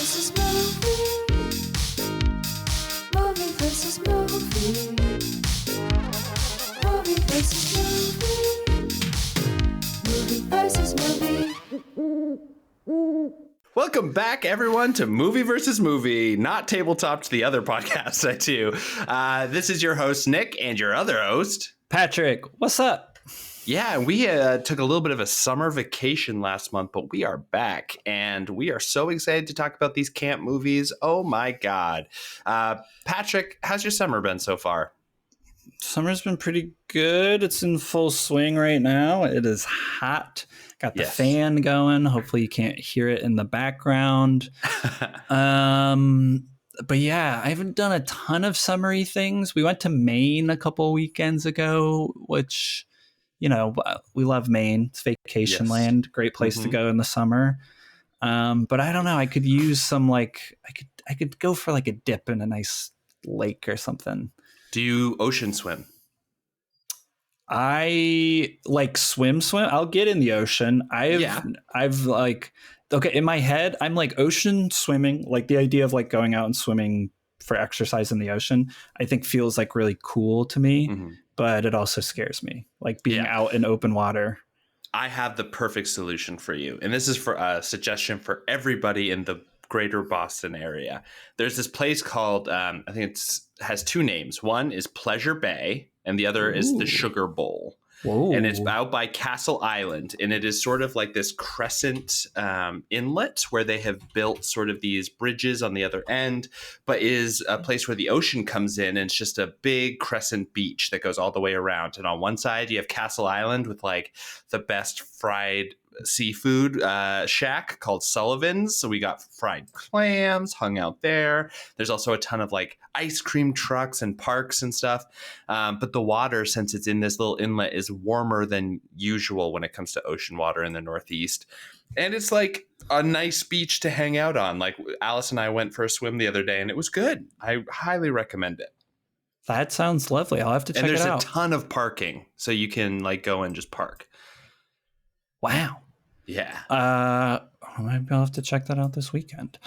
versus movie. Movie versus movie. Movie versus movie. Movie versus movie. Welcome back, everyone, to Movie versus Movie, not tabletop to the other podcast I do. This is your host, Nick, and your other host, Patrick. What's up? Yeah, we took a little bit of a summer vacation last month, but we are back, and we are so excited to talk about these camp movies. Oh, my God. Patrick, how's your summer been so far? Summer's been pretty good. It's in full swing right now. It is hot. Got the fan going. Hopefully you can't hear it in the background. But yeah, I haven't done a ton of summery things. We went to Maine a couple weekends ago, which, you know, we love Maine. It's vacation land. Great place to go in the summer. But I don't know. I could use some I could go for like a dip in a nice lake or something. Do you ocean swim? I like swim. I'll get in the ocean. I've okay, in my head, I'm like ocean swimming, like the idea of like going out and swimming for exercise in the ocean, I think feels like really cool to me, but it also scares me, like being out in open water. I have the perfect solution for you. And this is for a suggestion for everybody in the greater Boston area. There's this place called, I think has two names. One is Pleasure Bay, and the other is the Sugar Bowl. Whoa. And it's out by Castle Island, and it is sort of like this crescent inlet where they have built sort of these bridges on the other end, but is a place where the ocean comes in, and it's just a big crescent beach that goes all the way around. And on one side, you have Castle Island with like the best fried seafood shack called Sullivan's. So we got fried clams, hung out there. There's also a ton of like ice cream trucks and parks and stuff. But the water, since it's in this little inlet, is warmer than usual when it comes to ocean water in the Northeast. And it's like a nice beach to hang out on. Like Alice and I went for a swim the other day, and it was good. I highly recommend it. That sounds lovely. I'll have to check it out. And there's a ton of parking, so you can like go and just park. Wow. Yeah. Maybe I'll have to check that out this weekend.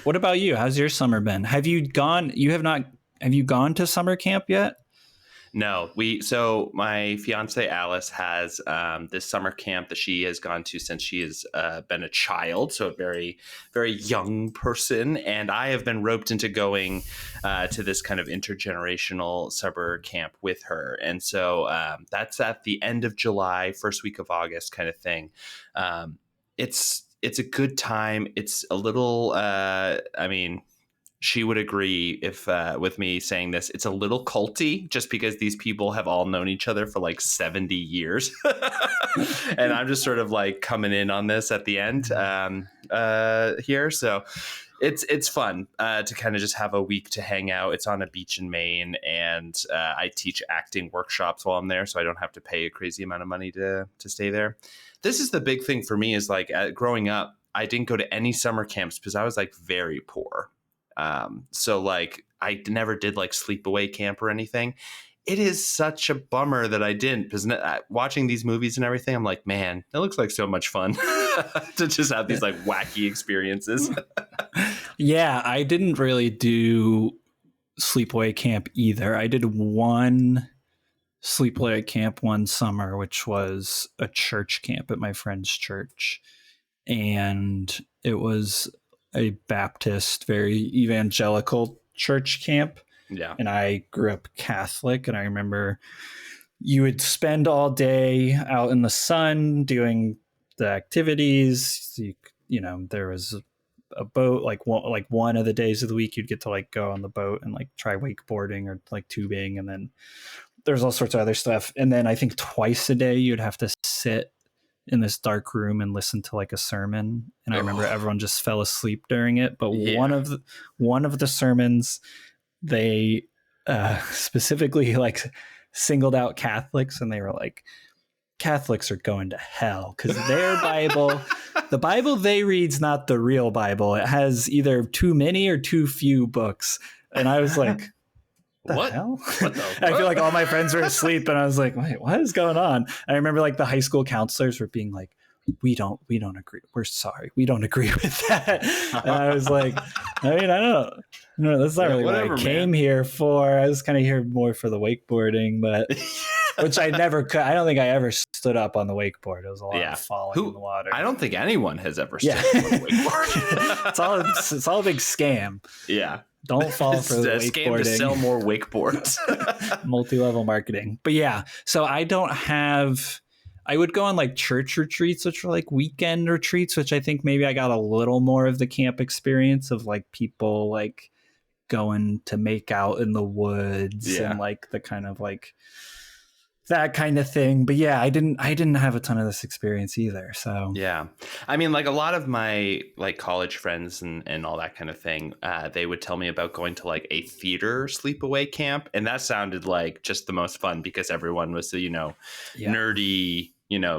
What about you? How's your summer been? Have you gone to summer camp yet? No, so my fiance Alice has this summer camp that she has gone to since she has been a child, so a very, very young person. And I have been roped into going to this kind of intergenerational summer camp with her. And so that's at the end of July, first week of August kind of thing. It's a good time. It's a little, she would agree if with me saying this, it's a little culty just because these people have all known each other for like 70 years. And I'm just sort of like coming in on this at the end here. So it's fun to kind of just have a week to hang out. It's on a beach in Maine, and I teach acting workshops while I'm there, so I don't have to pay a crazy amount of money to stay there. This is the big thing for me is like growing up, I didn't go to any summer camps because I was like very poor. So like I never did like sleepaway camp or anything. It is such a bummer that I didn't, because watching these movies and everything, I'm like, man, it looks like so much fun to just have these like wacky experiences. Yeah, I didn't really do sleepaway camp either. I did one sleepaway camp one summer, which was a church camp at my friend's church. And it was a Baptist, very evangelical church camp. Yeah. And I grew up Catholic, and I remember you would spend all day out in the sun doing the activities. You know, there was a boat, like one of the days of the week you'd get to like go on the boat and like try wakeboarding or like tubing. And then there's all sorts of other stuff. And then I think twice a day you'd have to sit in this dark room and listen to like a sermon. And I remember everyone just fell asleep during it. But one of the sermons, they specifically like singled out Catholics, and they were like, Catholics are going to hell because their Bible, the Bible they read's not the real Bible. It has either too many or too few books. And I was like, what? Hell? What the I feel like all my friends were asleep, and I was like, wait, what is going on? I remember like the high school counselors were being like, we don't agree. We're sorry. We don't agree with that. And I was like, I mean, I don't know. No, that's not really whatever, what I came man. here for. I was kind of here more for the wakeboarding, but which I never could. I don't think I ever stood up on the wakeboard. It was a lot of falling in the water. I don't think anyone has ever stood Yeah. up on a wakeboard. it's all a big scam. Yeah. Don't fall for the scam to sell wakeboarding. more wakeboards. Multi-level marketing. But yeah, so I would go on like church retreats, which are like weekend retreats, which I think maybe I got a little more of the camp experience of like people like going to make out in the woods and like the kind of like that kind of thing. But yeah, I didn't have a ton of this experience either. So yeah, I mean, like a lot of my like college friends and all that kind of thing, they would tell me about going to like a theater sleepaway camp, and that sounded like just the most fun because everyone was nerdy,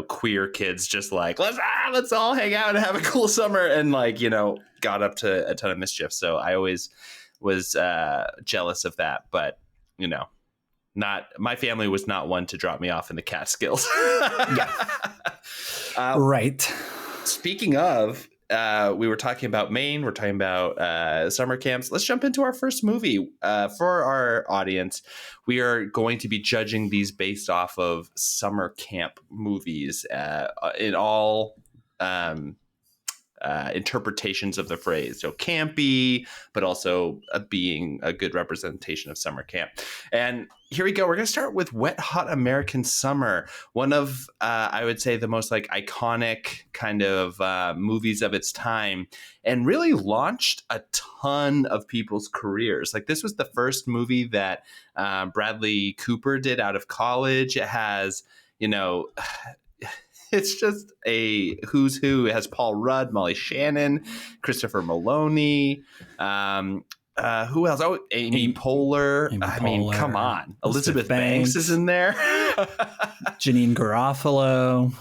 queer kids, just like let's all hang out and have a cool summer, and like got up to a ton of mischief. So I always was jealous of that, but not my family was not one to drop me off in the Catskills. Right. Speaking of, we were talking about Maine. We're talking about summer camps. Let's jump into our first movie. For our audience, we are going to be judging these based off of summer camp movies in all interpretations of the phrase. So campy, but also being a good representation of summer camp. And here we go. We're going to start with Wet Hot American Summer, one of, I would say, the most like iconic kind of movies of its time, and really launched a ton of people's careers. Like this was the first movie that Bradley Cooper did out of college. It has, it's just a who's who. It has Paul Rudd, Molly Shannon, Christopher Maloney. Who else? Oh, Amy Poehler. I mean, come on. Elizabeth Banks is in there. Janine Garofalo.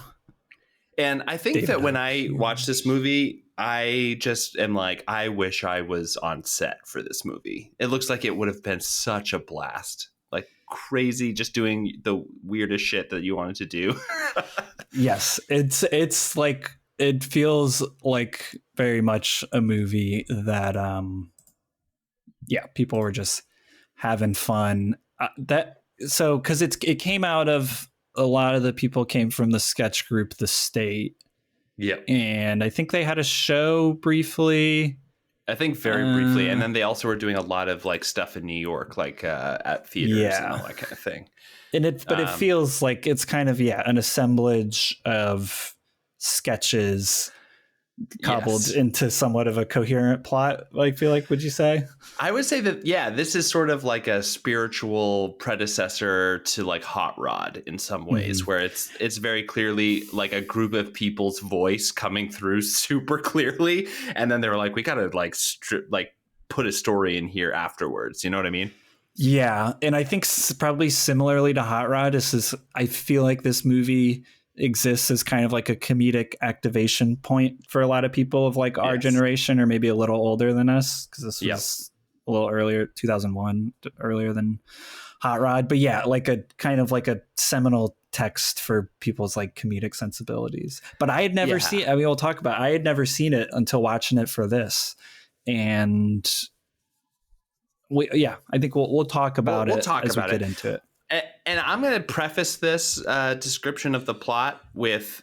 And I think that when I watch this movie, I just am like, I wish I was on set for this movie. It looks like it would have been such a blast. Like crazy, just doing the weirdest shit that you wanted to do. Yes, it's like, it feels like very much a movie that people were just having fun. Because it came out of, a lot of the people came from the sketch group The State. Yeah. And I think they had a show briefly. I think very briefly. And then they also were doing a lot of like stuff in New York, like at theaters and all that kind of thing. And it feels like it's kind of, an assemblage of sketches cobbled into somewhat of a coherent plot. I feel like, would you say? I would say that, this is sort of like a spiritual predecessor to like Hot Rod in some ways, where it's very clearly like a group of people's voice coming through super clearly. And then they were like, we got to like put a story in here afterwards. You know what I mean? Yeah. And I think probably similarly to Hot Rod, I feel like this movie exists as kind of like a comedic activation point for a lot of people of like our generation, or maybe a little older than us, because this was a little earlier, 2001, earlier than Hot Rod. But like a kind of like a seminal text for people's like comedic sensibilities. But I had never seen, we'll talk about, I had never seen it until watching it for this. And I think we'll talk about it as we get into it. And I'm going to preface this description of the plot with,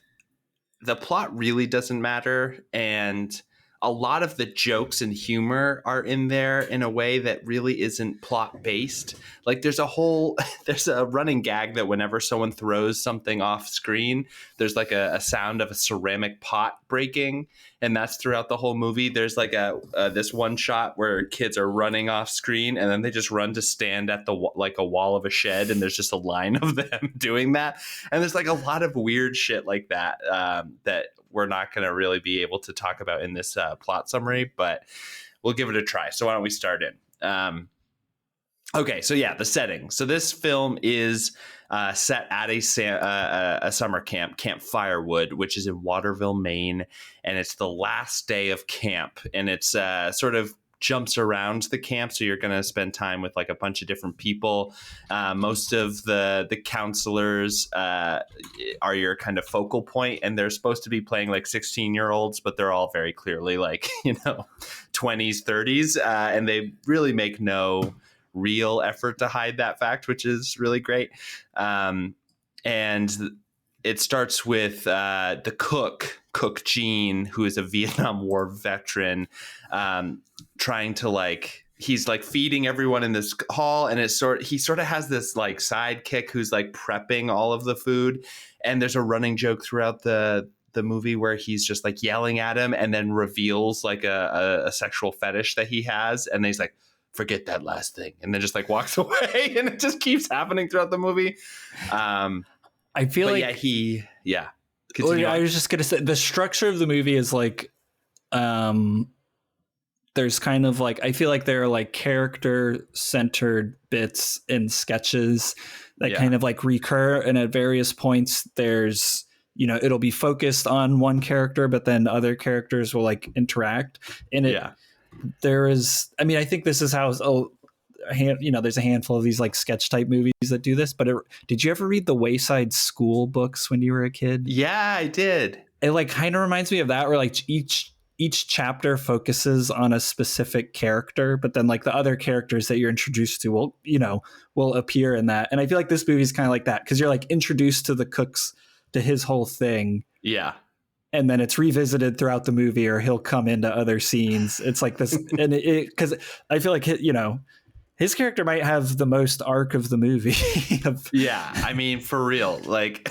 the plot really doesn't matter. And a lot of the jokes and humor are in there in a way that really isn't plot based. Like there's a running gag that whenever someone throws something off screen, there's like a sound of a ceramic pot breaking. And that's throughout the whole movie. There's like this one shot where kids are running off screen, and then they just run to stand at like a wall of a shed, and there's just a line of them doing that. And there's like a lot of weird shit like that that we're not going to really be able to talk about in this plot summary, but we'll give it a try. So why don't we start in? Okay, so the setting. So this film is set at a summer camp, Camp Firewood, which is in Waterville, Maine, and it's the last day of camp, and it's sort of jumps around the camp, so you're going to spend time with like a bunch of different people. Most of the counselors are your kind of focal point, and they're supposed to be playing like 16-year-olds, but they're all very clearly like 20s, 30s, and they really make no real effort to hide that fact, which is really great. And it starts with the Cook Gene, who is a Vietnam War veteran, trying to like, he's like feeding everyone in this hall, and he sort of has this like sidekick who's like prepping all of the food, and there's a running joke throughout the movie where he's just like yelling at him and then reveals like a sexual fetish that he has, and then he's like, forget that last thing, and then just like walks away, and it just keeps happening throughout the movie. I feel like Continue I on. was just gonna say the structure of the movie is like there's kind of like, I feel like there are like character centered bits and sketches that kind of like recur, and at various points there's, it'll be focused on one character, but then other characters will like interact in it. There is, I mean, I think this is how there's a handful of these like sketch type movies that do this, but did you ever read the Wayside School books when you were a kid? Yeah, I did. It like kind of reminds me of that, where like each chapter focuses on a specific character, but then like the other characters that you're introduced to will appear in that. And I feel like this movie is kind of like that, because you're like introduced to the Cooks, to his whole thing. Yeah. And then it's revisited throughout the movie, or he'll come into other scenes. It's like this, and because I feel like his character might have the most arc of the movie. Yeah, I mean, for real. Like,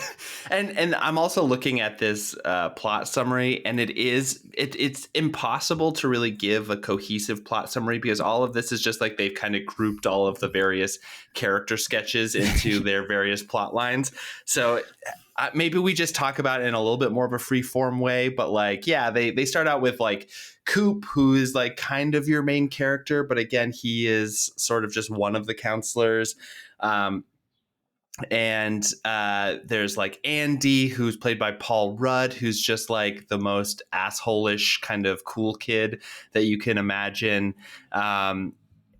and I'm also looking at this plot summary, and it's impossible to really give a cohesive plot summary, because all of this is just like they've kind of grouped all of the various character sketches into their various plot lines. So maybe we just talk about it in a little bit more of a free form way, but like, yeah, they start out with like Coop, who is like kind of your main character, but again, he is sort of just one of the counselors. And there's like Andy, who's played by Paul Rudd, who's just like the most asshole-ish kind of cool kid that you can imagine. And,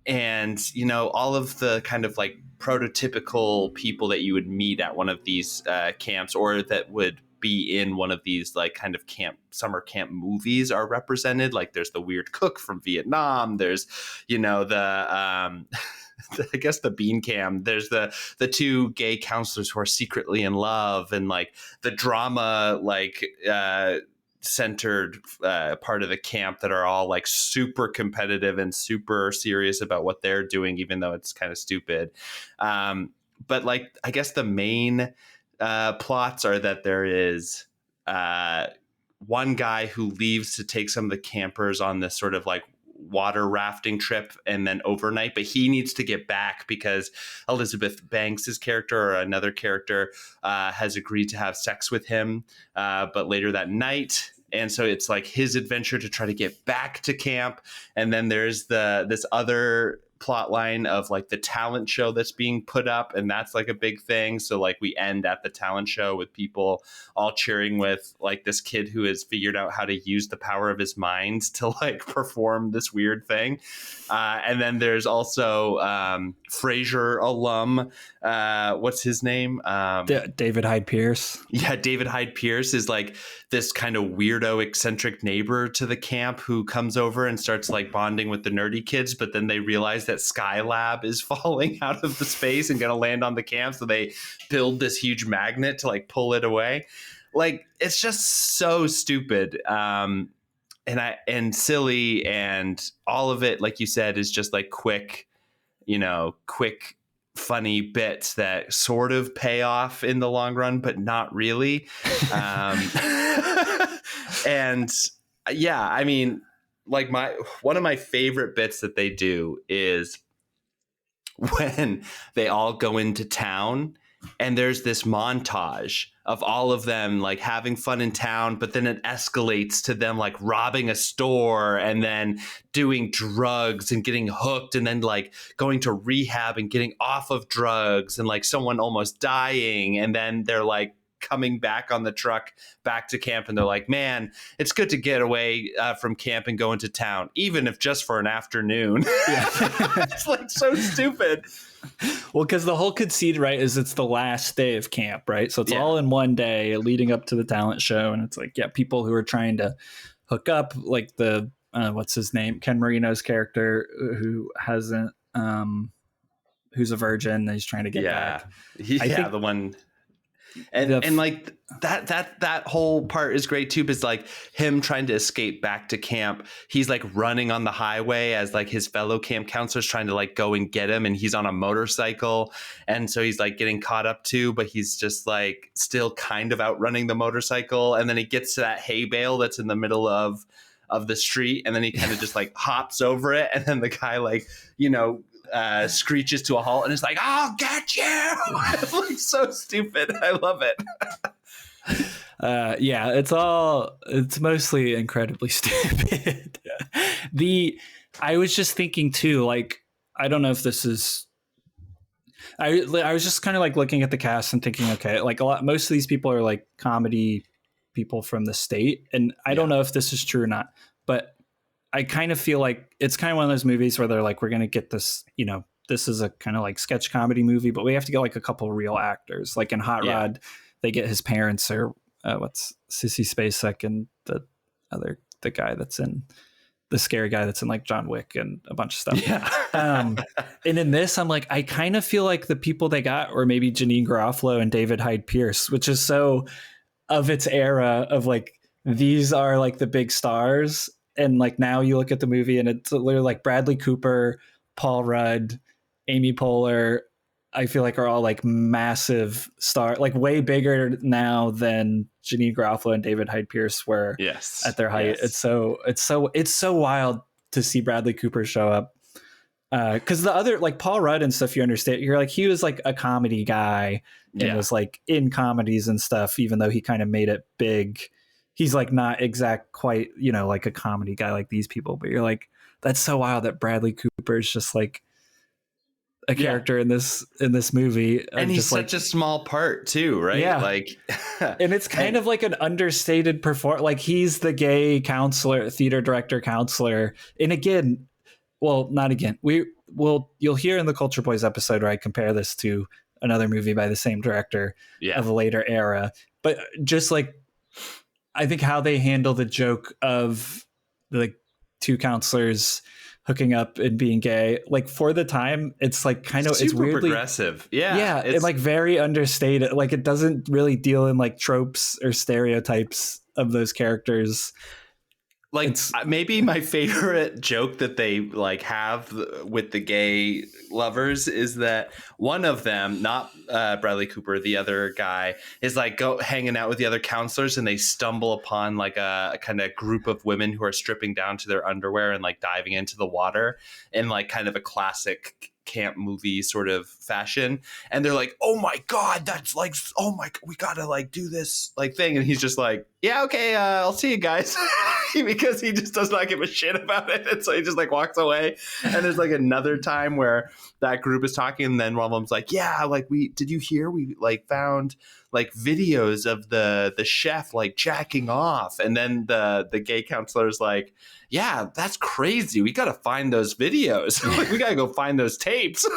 all of the kind of like prototypical people that you would meet at one of these camps, or that would be in one of these like kind of summer camp movies, are represented. Like there's the weird cook from Vietnam. There's, I guess the bean cam. There's the two gay counselors who are secretly in love, and like the drama, like, centered part of the camp that are all like super competitive and super serious about what they're doing, even though it's kind of stupid. But like, I guess the main plots are that there is one guy who leaves to take some of the campers on this sort of like water rafting trip and then overnight, but he needs to get back because Elizabeth Banks's character, or another character, has agreed to have sex with him, but later that night. And so it's like his adventure to try to get back to camp. And then there's this other plot line of like the talent show that's being put up, and that's like a big thing. So like we end at the talent show with people all cheering with like this kid who has figured out how to use the power of his mind to like perform this weird thing. And then there's also Frasier alum, what's his name? David Hyde Pierce. Yeah, David Hyde Pierce is like this kind of weirdo, eccentric neighbor to the camp who comes over and starts like bonding with the nerdy kids, but then they realize that Skylab is falling out of the space and going to land on the camp, so they build this huge magnet to like pull it away. Like, it's just so stupid and silly, and all of it, like you said, is just like quick funny bits that sort of pay off in the long run, but not really. And yeah, I mean, like one of my favorite bits that they do is when they all go into town, and there's this montage of all of them like having fun in town, but then it escalates to them like robbing a store and then doing drugs and getting hooked, and then like going to rehab and getting off of drugs, and like someone almost dying, and then they're like coming back on the truck back to camp, and they're like, man, it's good to get away from camp and go into town, even if just for an afternoon. Yeah. It's like so stupid. Well, because the whole conceit, right, is it's the last day of camp, right? So it's all in one day leading up to the talent show. And it's like, yeah, people who are trying to hook up, like the, what's his name? Ken Marino's character who hasn't, who's a virgin. He's trying to get back. Yeah, I think the one. And like that whole part is great too, because like him trying to escape back to camp, he's like running on the highway as like his fellow camp counselors trying to like go and get him, and he's on a motorcycle, and so he's like getting caught up too, but he's just like still kind of outrunning the motorcycle, and then he gets to that hay bale that's in the middle of the street, and then he kind of just like hops over it, and then the guy like, you know, screeches to a halt and it's like, I'll get you. It's like so stupid. I love it. Yeah, it's mostly incredibly stupid. I was just thinking too, like, I don't know if this is, I was just kind of like looking at the cast and thinking, okay, like most of these people are like comedy people from the state, and I don't know if this is true or not, but I kind of feel like it's kind of one of those movies where they're like, we're going to get this, you know, this is a kind of like sketch comedy movie, but we have to get like a couple real actors. Like in Hot Rod, they get his parents, or what's Sissy Spacek and the guy that's in, the scary guy that's in like John Wick and a bunch of stuff. Yeah. And in this, I'm like, I kind of feel like the people they got were maybe Janine Garofalo and David Hyde Pierce, which is so of its era of like, these are like the big stars. And like now you look at the movie and it's literally like Bradley Cooper, Paul Rudd, Amy Poehler, I feel like are all like massive star, like way bigger now than Janine Garofalo and David Hyde Pierce were at their height. Yes. It's so wild to see Bradley Cooper show up. Cause the other like Paul Rudd and stuff, you understand, you're like, he was like a comedy guy and was like in comedies and stuff, even though he kind of made it big. He's like not quite, you know, like a comedy guy like these people, but you're like, that's so wild that Bradley Cooper is just like a character in this movie. And he's just such a small part too, right? Yeah. Like, and it's kind of like an understated like he's the gay counselor, theater director counselor. And again, well, not again. You'll hear in the Culture Boys episode where I compare this to another movie by the same director of a later era. But just like, I think how they handle the joke of the two counselors hooking up and being gay, like for the time, it's like kind of, it's weirdly progressive. Yeah. It's like very understated. Like it doesn't really deal in like tropes or stereotypes of those characters. Like maybe my favorite joke that they like have with the gay lovers is that one of them, not Bradley Cooper, the other guy, is like hanging out with the other counselors, and they stumble upon like a kind of group of women who are stripping down to their underwear and like diving into the water in like kind of a classic camp movie sort of fashion, and they're like, oh my god, that's like, oh my, we gotta like do this like thing, and he's just like, yeah, okay, I'll see you guys. Because he just does not give a shit about it, and so he just like walks away. And there's like another time where that group is talking, and then one of them's like, yeah, like did you hear we like found like videos of the chef like jacking off, and then the gay counselor's like, yeah, that's crazy, we gotta find those videos. Like we gotta go find those tapes.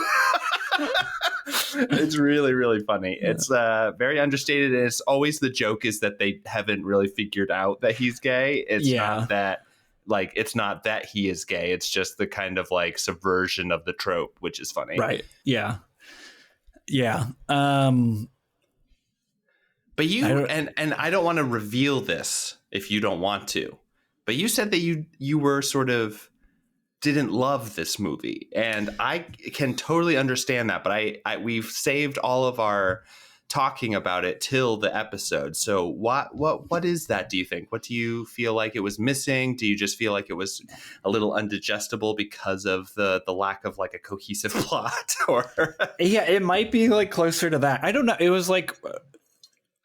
It's really, really funny. Yeah. It's very understated, and it's always the joke is that they haven't really figured out that he's gay. It's not that, like, it's not that he is gay. It's just the kind of like subversion of the trope, which is funny. Right. Yeah. Yeah. But and I don't want to reveal this if you don't want to, but you said that you were sort of didn't love this movie, and I can totally understand that, but we've saved all of our talking about it till the episode. So what is that, do you think? What do you feel like it was missing? Do you just feel like it was a little undigestible because of the lack of like a cohesive plot? Or yeah, it might be like closer to that. I don't know. It was like,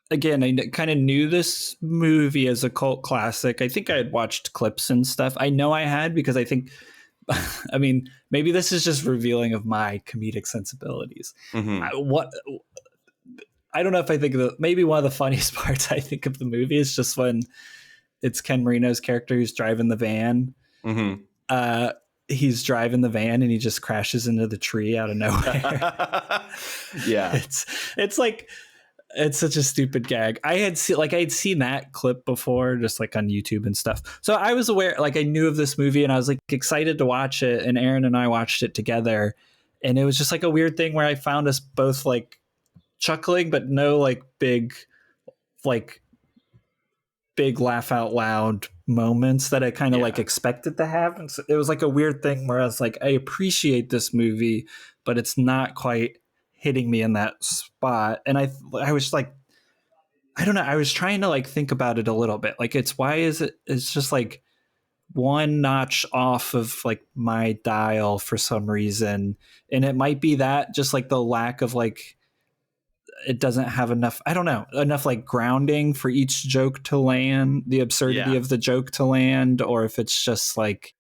again, I kind of knew this movie as a cult classic. I think I had watched clips and stuff. I know I had, because I think, I mean, maybe this is just revealing of my comedic sensibilities. Mm-hmm. I don't know if I think maybe one of the funniest parts I think of the movie is just when it's Ken Marino's character who's driving the van. Mm-hmm. He's driving the van and he just crashes into the tree out of nowhere. Yeah. It's like, it's such a stupid gag. I'd seen that clip before, just like on YouTube and stuff. So I was aware, like I knew of this movie and I was like excited to watch it. And Aaron and I watched it together. And it was just like a weird thing where I found us both like chuckling, but no like big laugh out loud moments that I kind of like expected to have. And so it was like a weird thing where I was like, I appreciate this movie, but it's not quite hitting me in that spot. And I was like, I don't know. I was trying to like think about it a little bit. Like it's just like one notch off of like my dial for some reason. And it might be that just like the lack of like, it doesn't have enough, I don't know, enough like grounding for each joke to land, the absurdity of the joke to land, or if it's just like,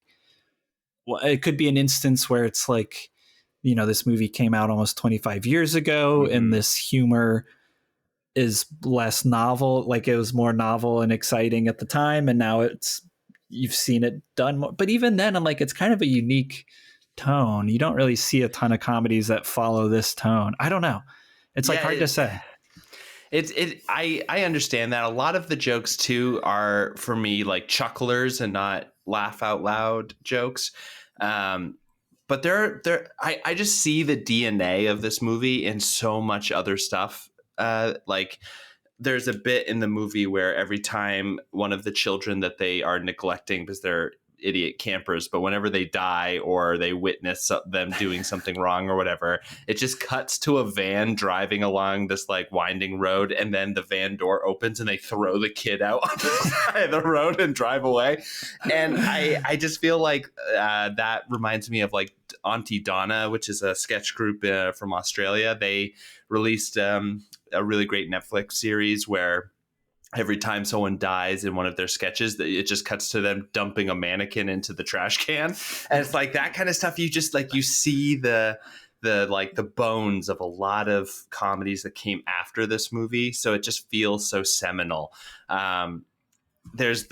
well, it could be an instance where it's like, you know, this movie came out almost 25 years ago and this humor is less novel. Like it was more novel and exciting at the time. And now you've seen it done more. But even then I'm like, it's kind of a unique tone. You don't really see a ton of comedies that follow this tone. I don't know. It's like hard to say. I understand that a lot of the jokes too are for me like chucklers and not laugh out loud jokes. But I just see the DNA of this movie in so much other stuff. Like there's a bit in the movie where every time one of the children that they are neglecting because they're idiot campers, but whenever they die or they witness them doing something wrong or whatever, it just cuts to a van driving along this like winding road, and then the van door opens and they throw the kid out on the side of the road and drive away. And I just feel like that reminds me of like Auntie Donna, which is a sketch group from Australia. They released a really great Netflix series where every time someone dies in one of their sketches, it just cuts to them dumping a mannequin into the trash can. And it's like that kind of stuff. You just like, you see the like the bones of a lot of comedies that came after this movie. So it just feels so seminal. There's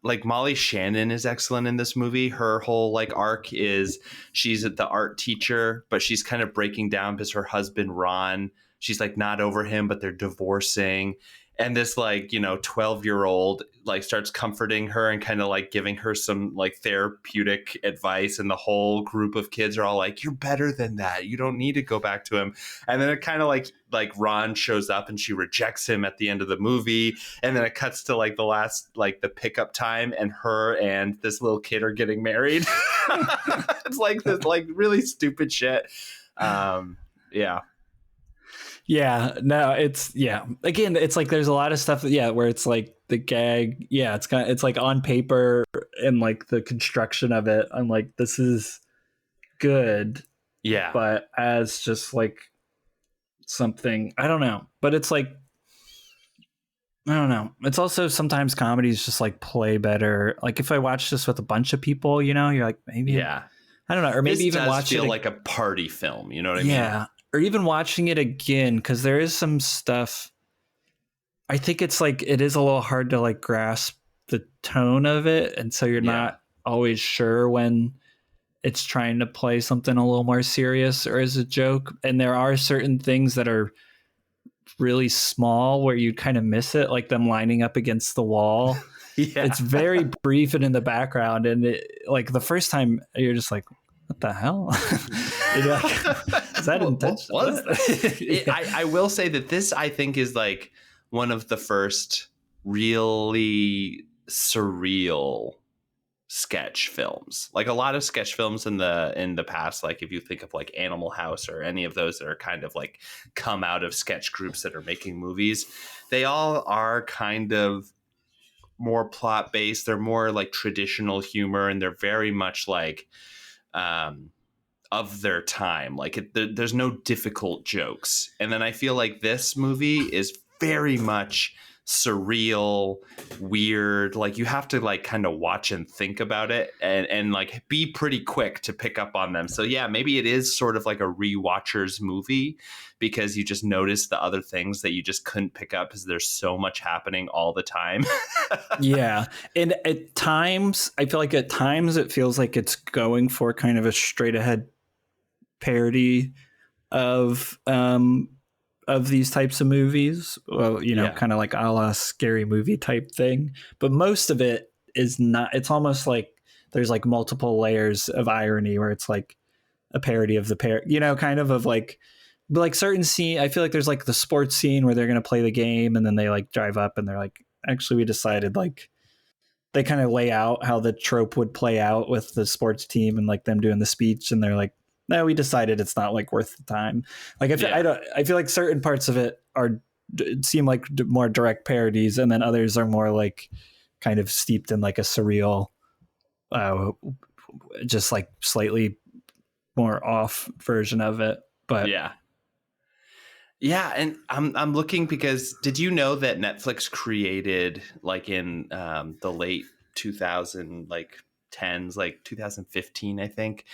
like Molly Shannon is excellent in this movie. Her whole like arc is she's the art teacher, but she's kind of breaking down because her husband, Ron, she's like not over him, but they're divorcing. And this like, you know, 12-year-old like starts comforting her and kind of like giving her some like therapeutic advice. And the whole group of kids are all like, you're better than that. You don't need to go back to him. And then it kind of like Ron shows up and she rejects him at the end of the movie. And then it cuts to like the last, like the pickup time, and her and this little kid are getting married. It's like this like really stupid shit. Yeah. Yeah, no, again, it's like there's a lot of stuff where it's like the gag, it's like on paper and like the construction of it, I'm like, this is good. Yeah. But as just like something, I don't know. But it's like, I don't know. It's also sometimes comedies just like play better. Like if I watch this with a bunch of people, you know, you're like, maybe I don't know, or maybe even watch it like a party film, you know what I mean? Yeah. Or even watching it again, because there is some stuff. I think it's like it is a little hard to like grasp the tone of it, and so you're not always sure when it's trying to play something a little more serious or as a joke. And there are certain things that are really small where you kind of miss it, like them lining up against the wall. It's very brief and in the background, and it, like the first time you're just like, what the hell? Like, is that intentional? I will say that this, I think, is like one of the first really surreal sketch films. Like a lot of sketch films in the past, like if you think of like Animal House or any of those that are kind of like come out of sketch groups that are making movies, they all are kind of more plot based. They're more like traditional humor, and they're very much like of their time. Like there's no difficult jokes. And then I feel like this movie is very much surreal, weird. Like you have to like kind of watch and think about it and like be pretty quick to pick up on them. So yeah, maybe it is sort of like a rewatcher's movie because you just notice the other things that you just couldn't pick up because there's so much happening all the time. Yeah. And at times, I feel like at times it feels like it's going for kind of a straight ahead parody of these types of movies. Well, you know, Yeah. kind of like a la Scary Movie type thing. But most of it is not. It's almost like there's like multiple layers of irony where it's like a parody of the you know, kind of like certain scene. I feel like there's like the sports scene where they're going to play the game and then they like drive up and they're like, actually, we decided like they kind of lay out how the trope would play out with the sports team and like them doing the speech. And they're like, no, we decided it's not like worth the time. Like I feel like certain parts of it seem like more direct parodies, and then others are more like kind of steeped in like a surreal, just like slightly more off version of it. But yeah, and I'm looking because did you know that Netflix created like in the late 2000 like 10s, like 2015, I think.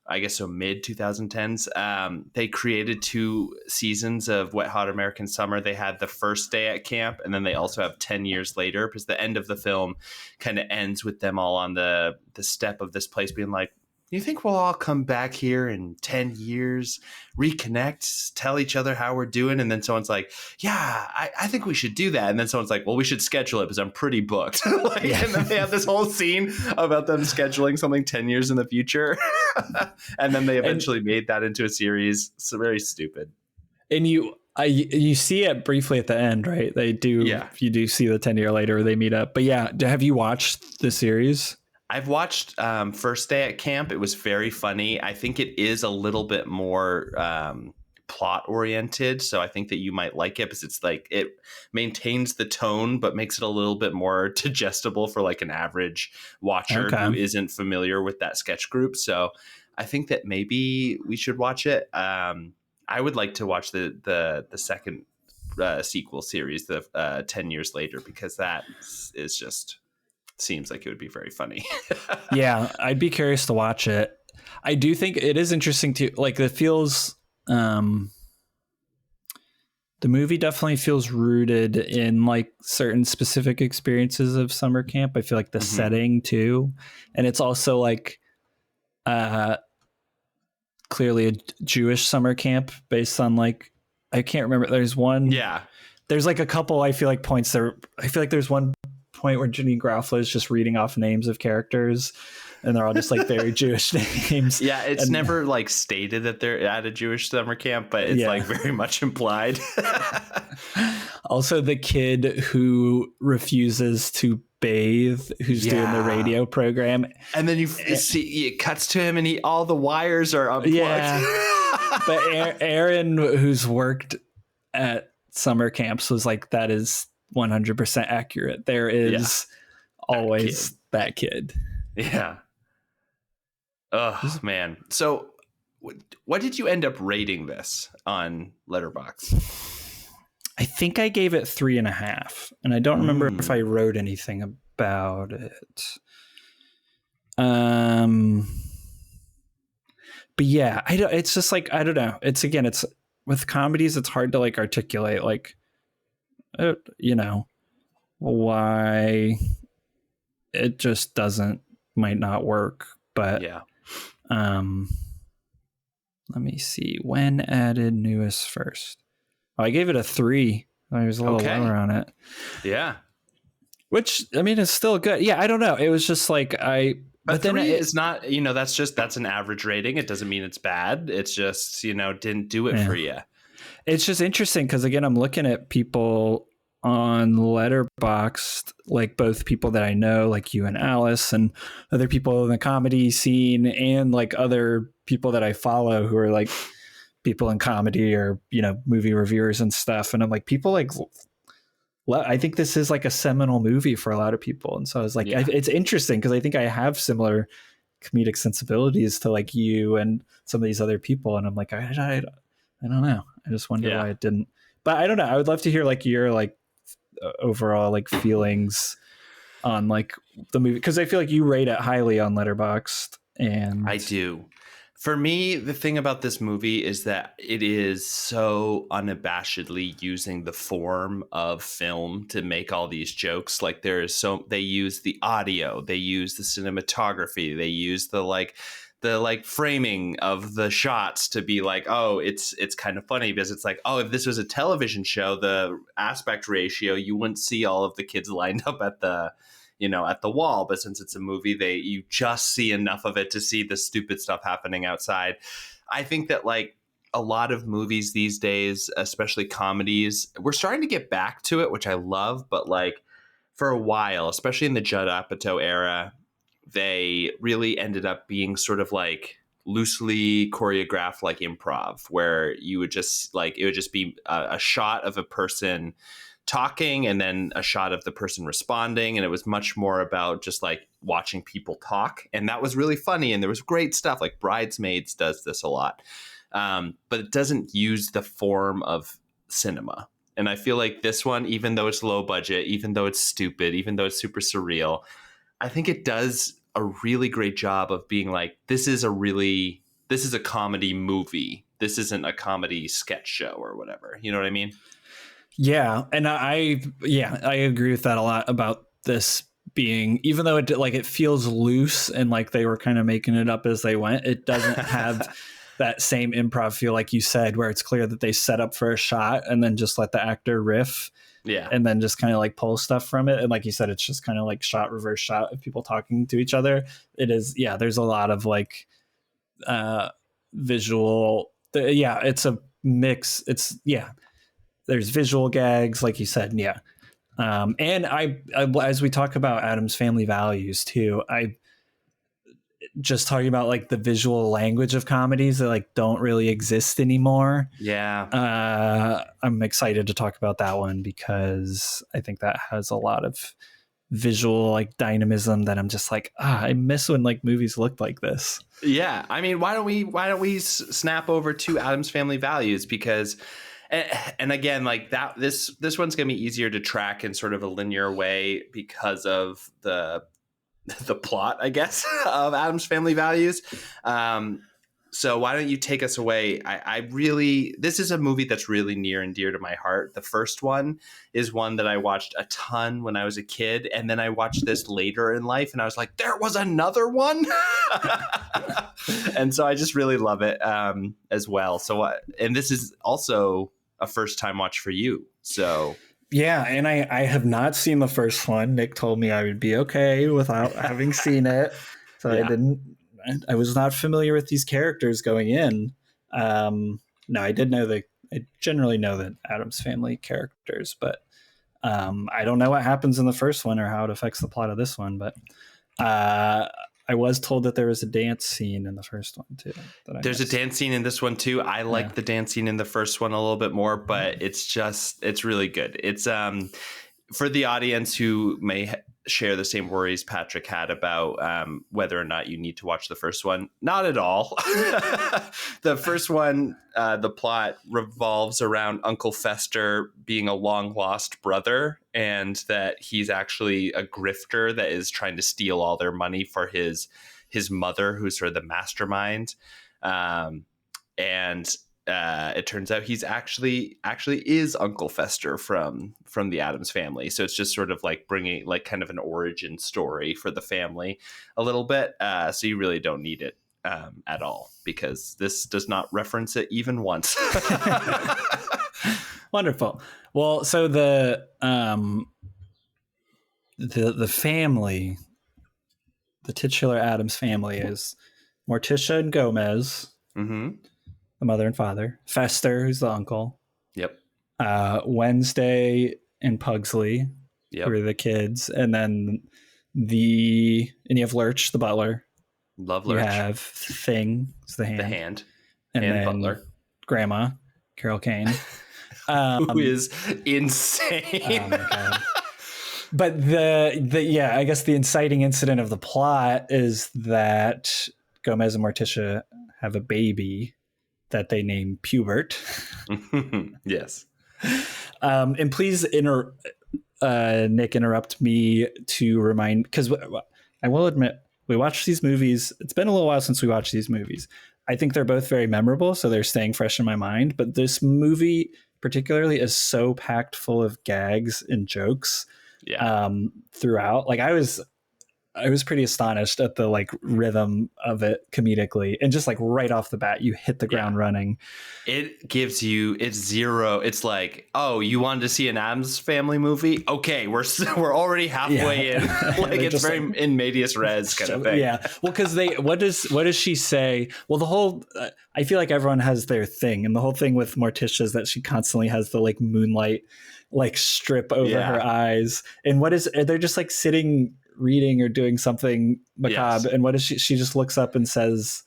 I guess so mid 2010s. They created 2 seasons of Wet Hot American Summer. They had the first day at camp, and then they also have 10 years later, because the end of the film kind of ends with them all on the step of this place being like, you think we'll all come back here in 10 years, reconnect, tell each other how we're doing? And then someone's like, yeah, I think we should do that. And then someone's like, well, we should schedule it because I'm pretty booked. And then they have this whole scene about them scheduling something 10 years in the future. And then they eventually made that into a series. So very stupid. And you see it briefly at the end, right? They do. Yeah. You do see the 10 year later they meet up. But yeah, have you watched the series? I've watched First Day at Camp. It was very funny. I think it is a little bit more plot oriented. So I think that you might like it because it's like it maintains the tone, but makes it a little bit more digestible for like an average watcher who isn't familiar with that sketch group. So I think that maybe we should watch it. I would like to watch the second sequel series, the 10 years later, because that is just... seems like it would be very funny. Yeah, I'd be curious to watch it. I do think it is interesting to like it feels the movie definitely feels rooted in like certain specific experiences of summer camp. I feel like the setting too, and it's also like clearly a Jewish summer camp based on like I can't remember. There's one. Yeah, there's like a couple. I feel like points there. I feel like there's one point where Janine Garofalo is just reading off names of characters and they're all just like very Jewish names. Yeah, it's never like stated that they're at a Jewish summer camp, but it's like very much implied. Also the kid who refuses to bathe, who's doing the radio program, and then you see it cuts to him and all the wires are unplugged. But Aaron, who's worked at summer camps, was like, that is 100% accurate. There is always that kid. Yeah. Oh man. So what did you end up rating this on Letterboxd? I think I gave it 3.5, and I don't remember if I wrote anything about it. But yeah, it's just like, I don't know. It's with comedies, it's hard to like articulate like, you know, why it just might not work. But let me see, when added newest first. I gave it a 3. I was a little lower on it. Yeah, which I mean is still good. Yeah, I don't know, it was just like but then it's not, you know, that's an average rating. It doesn't mean it's bad. It's just, you know, didn't do it for you. It's just interesting because, again, I'm looking at people on Letterboxd, like both people that I know, like you and Alice, and other people in the comedy scene, and like other people that I follow who are like people in comedy or, you know, movie reviewers and stuff. And I'm like, people like, I think this is like a seminal movie for a lot of people. And so I was like, it's interesting because I think I have similar comedic sensibilities to like you and some of these other people. And I'm like, I don't know. I just wonder why it didn't. But I don't know. I would love to hear like your like overall like feelings on like the movie, because I feel like you rate it highly on Letterboxd. And I do. For me, the thing about this movie is that it is so unabashedly using the form of film to make all these jokes. Like they use the audio, they use the cinematography, they use the framing of the shots to be like, oh, it's kind of funny because it's like, oh, if this was a television show, the aspect ratio, you wouldn't see all of the kids lined up at the wall, but since it's a movie, you just see enough of it to see the stupid stuff happening outside. I think that like a lot of movies these days, especially comedies, we're starting to get back to it, which I love, but like for a while, especially in the Judd Apatow era, they really ended up being sort of like loosely choreographed like improv, where you would just like, it would just be a shot of a person talking and then a shot of the person responding, and it was much more about just like watching people talk, and that was really funny, and there was great stuff. Like Bridesmaids does this a lot, but it doesn't use the form of cinema. And I feel like this one, even though it's low budget, even though it's stupid, even though it's super surreal, I think it does a really great job of being like, this is a comedy movie, this isn't a comedy sketch show or whatever, you know what I mean? yeah, and I agree with that a lot about this being, even though it feels loose and like they were kind of making it up as they went, it doesn't have that same improv feel like you said, where it's clear that they set up for a shot and then just let the actor riff. Yeah. And then just kind of like pull stuff from it. And like you said, it's just kind of like shot, reverse shot of people talking to each other. It is. Yeah. There's a lot of like visual. It's a mix. There's visual gags, like you said. Yeah. And I, as we talk about Addams Family Values too, I just talking about like the visual language of comedies that like don't really exist anymore. Yeah. I'm excited to talk about that one because I think that has a lot of visual like dynamism that I'm just like, I miss when like movies looked like this. Yeah. I mean, why don't we snap over to Addams Family Values? Because and again, like that, this one's going to be easier to track in sort of a linear way because of the plot, I guess, of Addams Family Values. So why don't you take us away? This is a movie that's really near and dear to my heart. The first one is one that I watched a ton when I was a kid. And then I watched this later in life and I was like, there was another one. And so I just really love it as well. So, and this is also a first time watch for you. So yeah, and I have not seen the first one. Nick told me I would be okay without having seen it. So yeah. I was not familiar with these characters going in. No, I generally know the Addams Family characters, but I don't know what happens in the first one or how it affects the plot of this one. But I was told that there was a dance scene in the first one too. There's a dance scene in this one too. I like the dance scene in the first one a little bit more, but it's really good. It's for the audience who may share the same worries Patrick had about whether or not you need to watch the first one. Not at all. The first one, the plot revolves around Uncle Fester being a long lost brother, and that he's actually a grifter that is trying to steal all their money for his mother, who's sort of the mastermind. And it turns out he's actually is Uncle Fester from the Addams Family. So it's just sort of like bringing like kind of an origin story for the family a little bit. So you really don't need it at all, because this does not reference it even once. Wonderful. Well, so the family, the titular Addams family is Morticia and Gomez, mm-hmm. the mother and father, Fester, who's the uncle. Yep. Wednesday and Pugsley, yep. who are the kids, and then you have Lurch, the butler. Love Lurch. You have Thing, it's the hand. The hand. And then Butler. Grandma, Carol Kane. Who is insane. Oh my God. But I guess the inciting incident of the plot is that Gomez and Morticia have a baby that they name Pubert. Yes. And please Nick interrupt me to remind, because I will admit, we watched these movies. It's been a little while since we watched these movies. I think they're both very memorable, so they're staying fresh in my mind. But this movie particularly is so packed full of gags and jokes throughout. Like I was pretty astonished at the like rhythm of it comedically, and just like right off the bat, you hit the ground running. It gives you, it's zero. It's like, oh, you wanted to see an Addams Family movie? Okay, we're already halfway in. Like it's very like, in medias res kind of thing. Yeah, well, because what does she say? Well, the whole I feel like everyone has their thing, and the whole thing with Morticia is that she constantly has the like moonlight like strip over her eyes, and they're just like sitting reading or doing something macabre, and what is she just looks up and says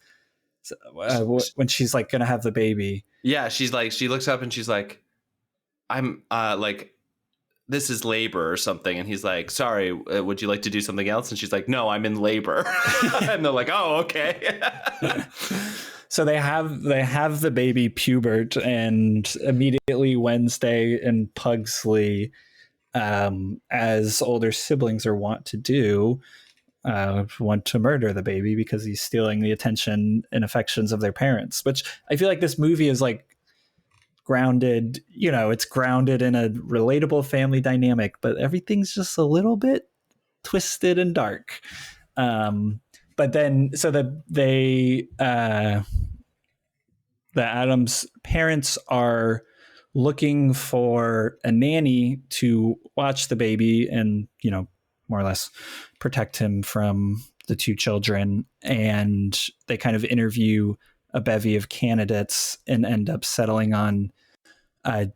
when she's like gonna have the baby, she's like, she looks up and she's like, I'm like, this is labor or something, and he's like, sorry, would you like to do something else? And she's like, no, I'm in labor. And they're like, oh, okay. So they have the baby Pubert, and immediately Wednesday and Pugsley, as older siblings are wont to do, want to murder the baby because he's stealing the attention and affections of their parents. Which I feel like this movie is like grounded, it's grounded in a relatable family dynamic, but everything's just a little bit twisted and dark. But then, so that the Addams parents are looking for a nanny to watch the baby and, more or less protect him from the two children. And they kind of interview a bevy of candidates and end up settling on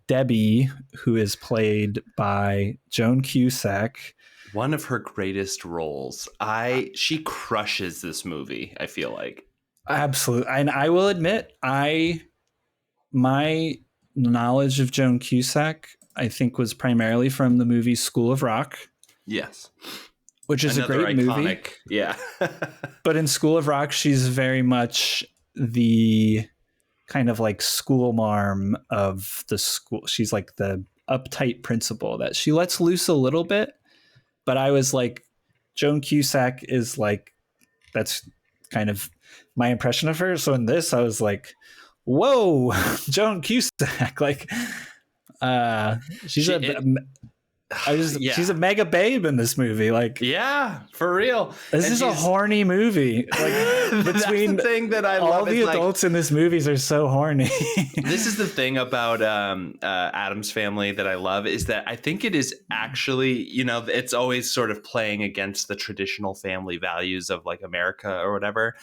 Debbie, who is played by Joan Cusack. One of her greatest roles. She crushes this movie, I feel like. Absolutely. And I will admit, my knowledge of Joan Cusack, I think, was primarily from the movie School of Rock. Yes. Which is another a great iconic movie. Yeah. But in School of Rock, she's very much the kind of like school marm of the school. She's like the uptight principal that she lets loose a little bit. But I was like, Joan Cusack is like, that's kind of my impression of her. So in this, I was like, whoa, Joan Cusack. Like, she's a mega babe in this movie. Like, yeah, for real. This is a horny movie. Like, between the thing that I all love, the adults in this movies are so horny. This is the thing about Addams Family that I love, is that I think it is actually, it's always sort of playing against the traditional family values of like America or whatever.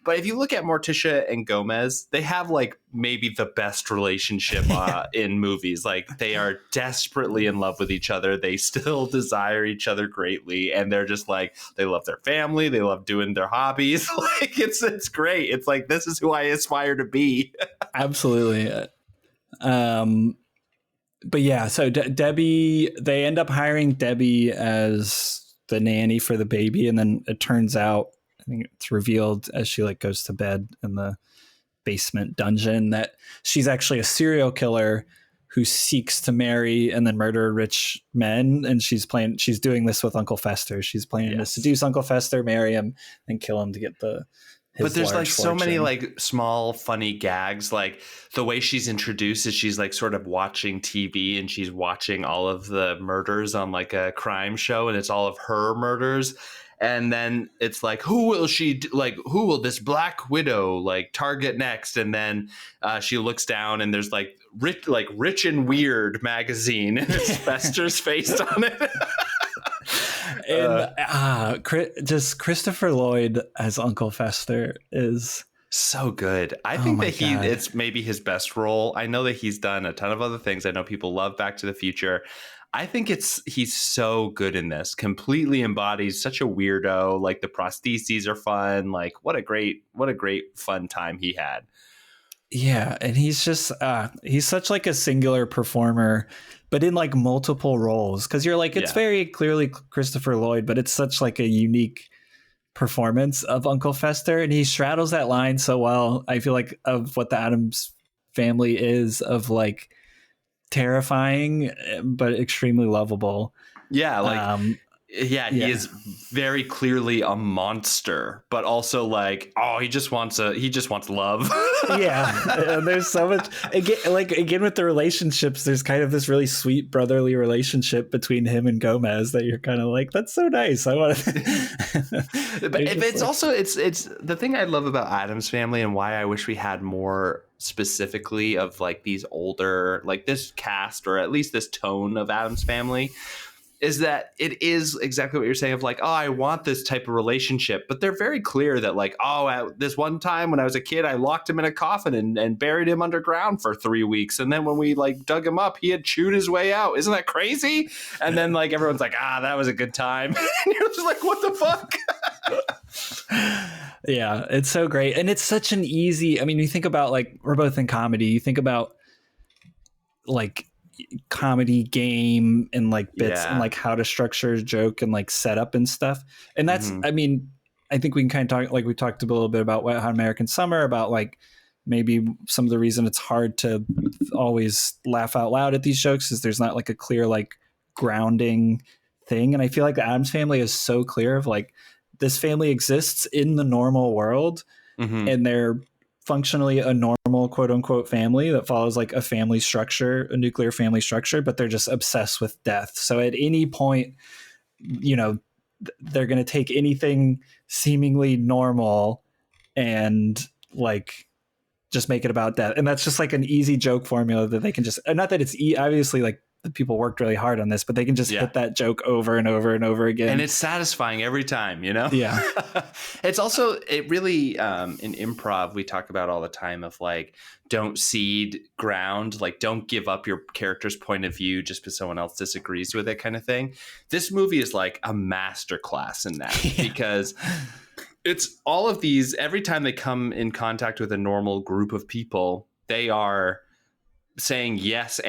But if you look at Morticia and Gomez, they have like maybe the best relationship in movies. Like, they are desperately in love with each other. They still desire each other greatly. And they're just like, they love their family. They love doing their hobbies. Like, it's great. It's like, this is who I aspire to be. Absolutely. But yeah, so Debbie, they end up hiring Debbie as the nanny for the baby. And then it turns out, I think it's revealed as she like goes to bed in the basement dungeon, that she's actually a serial killer who seeks to marry and then murder rich men. And she's doing this with Uncle Fester. She's planning to seduce Uncle Fester, marry him, and kill him to get but there's like so many like small funny gags. Like the way she's introduced is she's like sort of watching TV, and she's watching all of the murders on like a crime show, and it's all of her murders. And then it's like, who will this Black Widow like target next? And then she looks down, and there's like Rich and Weird magazine, and it's Fester's face on it. And just Christopher Lloyd as Uncle Fester is so good. I think that it's maybe his best role. I know that he's done a ton of other things. I know people love Back to the Future. I think he's so good in this. Completely embodies such a weirdo. Like, the prostheses are fun. Like, what a great fun time he had. Yeah, and he's just he's such like a singular performer, but in like multiple roles, because you're like, it's very clearly Christopher Lloyd, but it's such like a unique performance of Uncle Fester, and he straddles that line so well. I feel like of what the Addams Family is, of like terrifying but extremely lovable. Yeah, like Yeah. he is very clearly a monster, but also like, oh, he just wants love. Yeah, there's so much again with the relationships. There's kind of this really sweet brotherly relationship between him and Gomez that you're kind of like, that's so nice. I want to. But it's like, also it's the thing I love about Addams Family and why I wish we had more specifically of like these older, like this cast or at least this tone of Addams Family, is that it is exactly what you're saying of like, oh, I want this type of relationship. But they're very clear that like, oh, at this one time when I was a kid, I locked him in a coffin and buried him underground for 3 weeks. And then when we like dug him up, he had chewed his way out. Isn't that crazy? And then like everyone's like, that was a good time. And you're just like, what the fuck? Yeah, it's so great. And it's such an easy, I mean, you think about like, we're both in comedy. You think about like comedy game and like bits and like how to structure a joke and like setup and stuff. And that's, I mean, I think we can kind of talk, like we talked a little bit about Wet Hot American Summer, about like maybe some of the reason it's hard to always laugh out loud at these jokes is there's not like a clear like grounding thing. And I feel like the Addams Family is so clear of like, this family exists in the normal world and they're functionally a normal quote unquote family that follows like a family structure, a nuclear family structure, but they're just obsessed with death. So at any point, you know, they're going to take anything seemingly normal and like just make it about death. And that's just like an easy joke formula that they can just, not that it's obviously like the people worked really hard on this, but they can just hit that joke over and over and over again. And it's satisfying every time, you know? Yeah. It's also, it really, in improv, we talk about all the time of like, don't cede ground, like don't give up your character's point of view just because someone else disagrees with it kind of thing. This movie is like a masterclass in that because it's all of these, every time they come in contact with a normal group of people, they are saying yes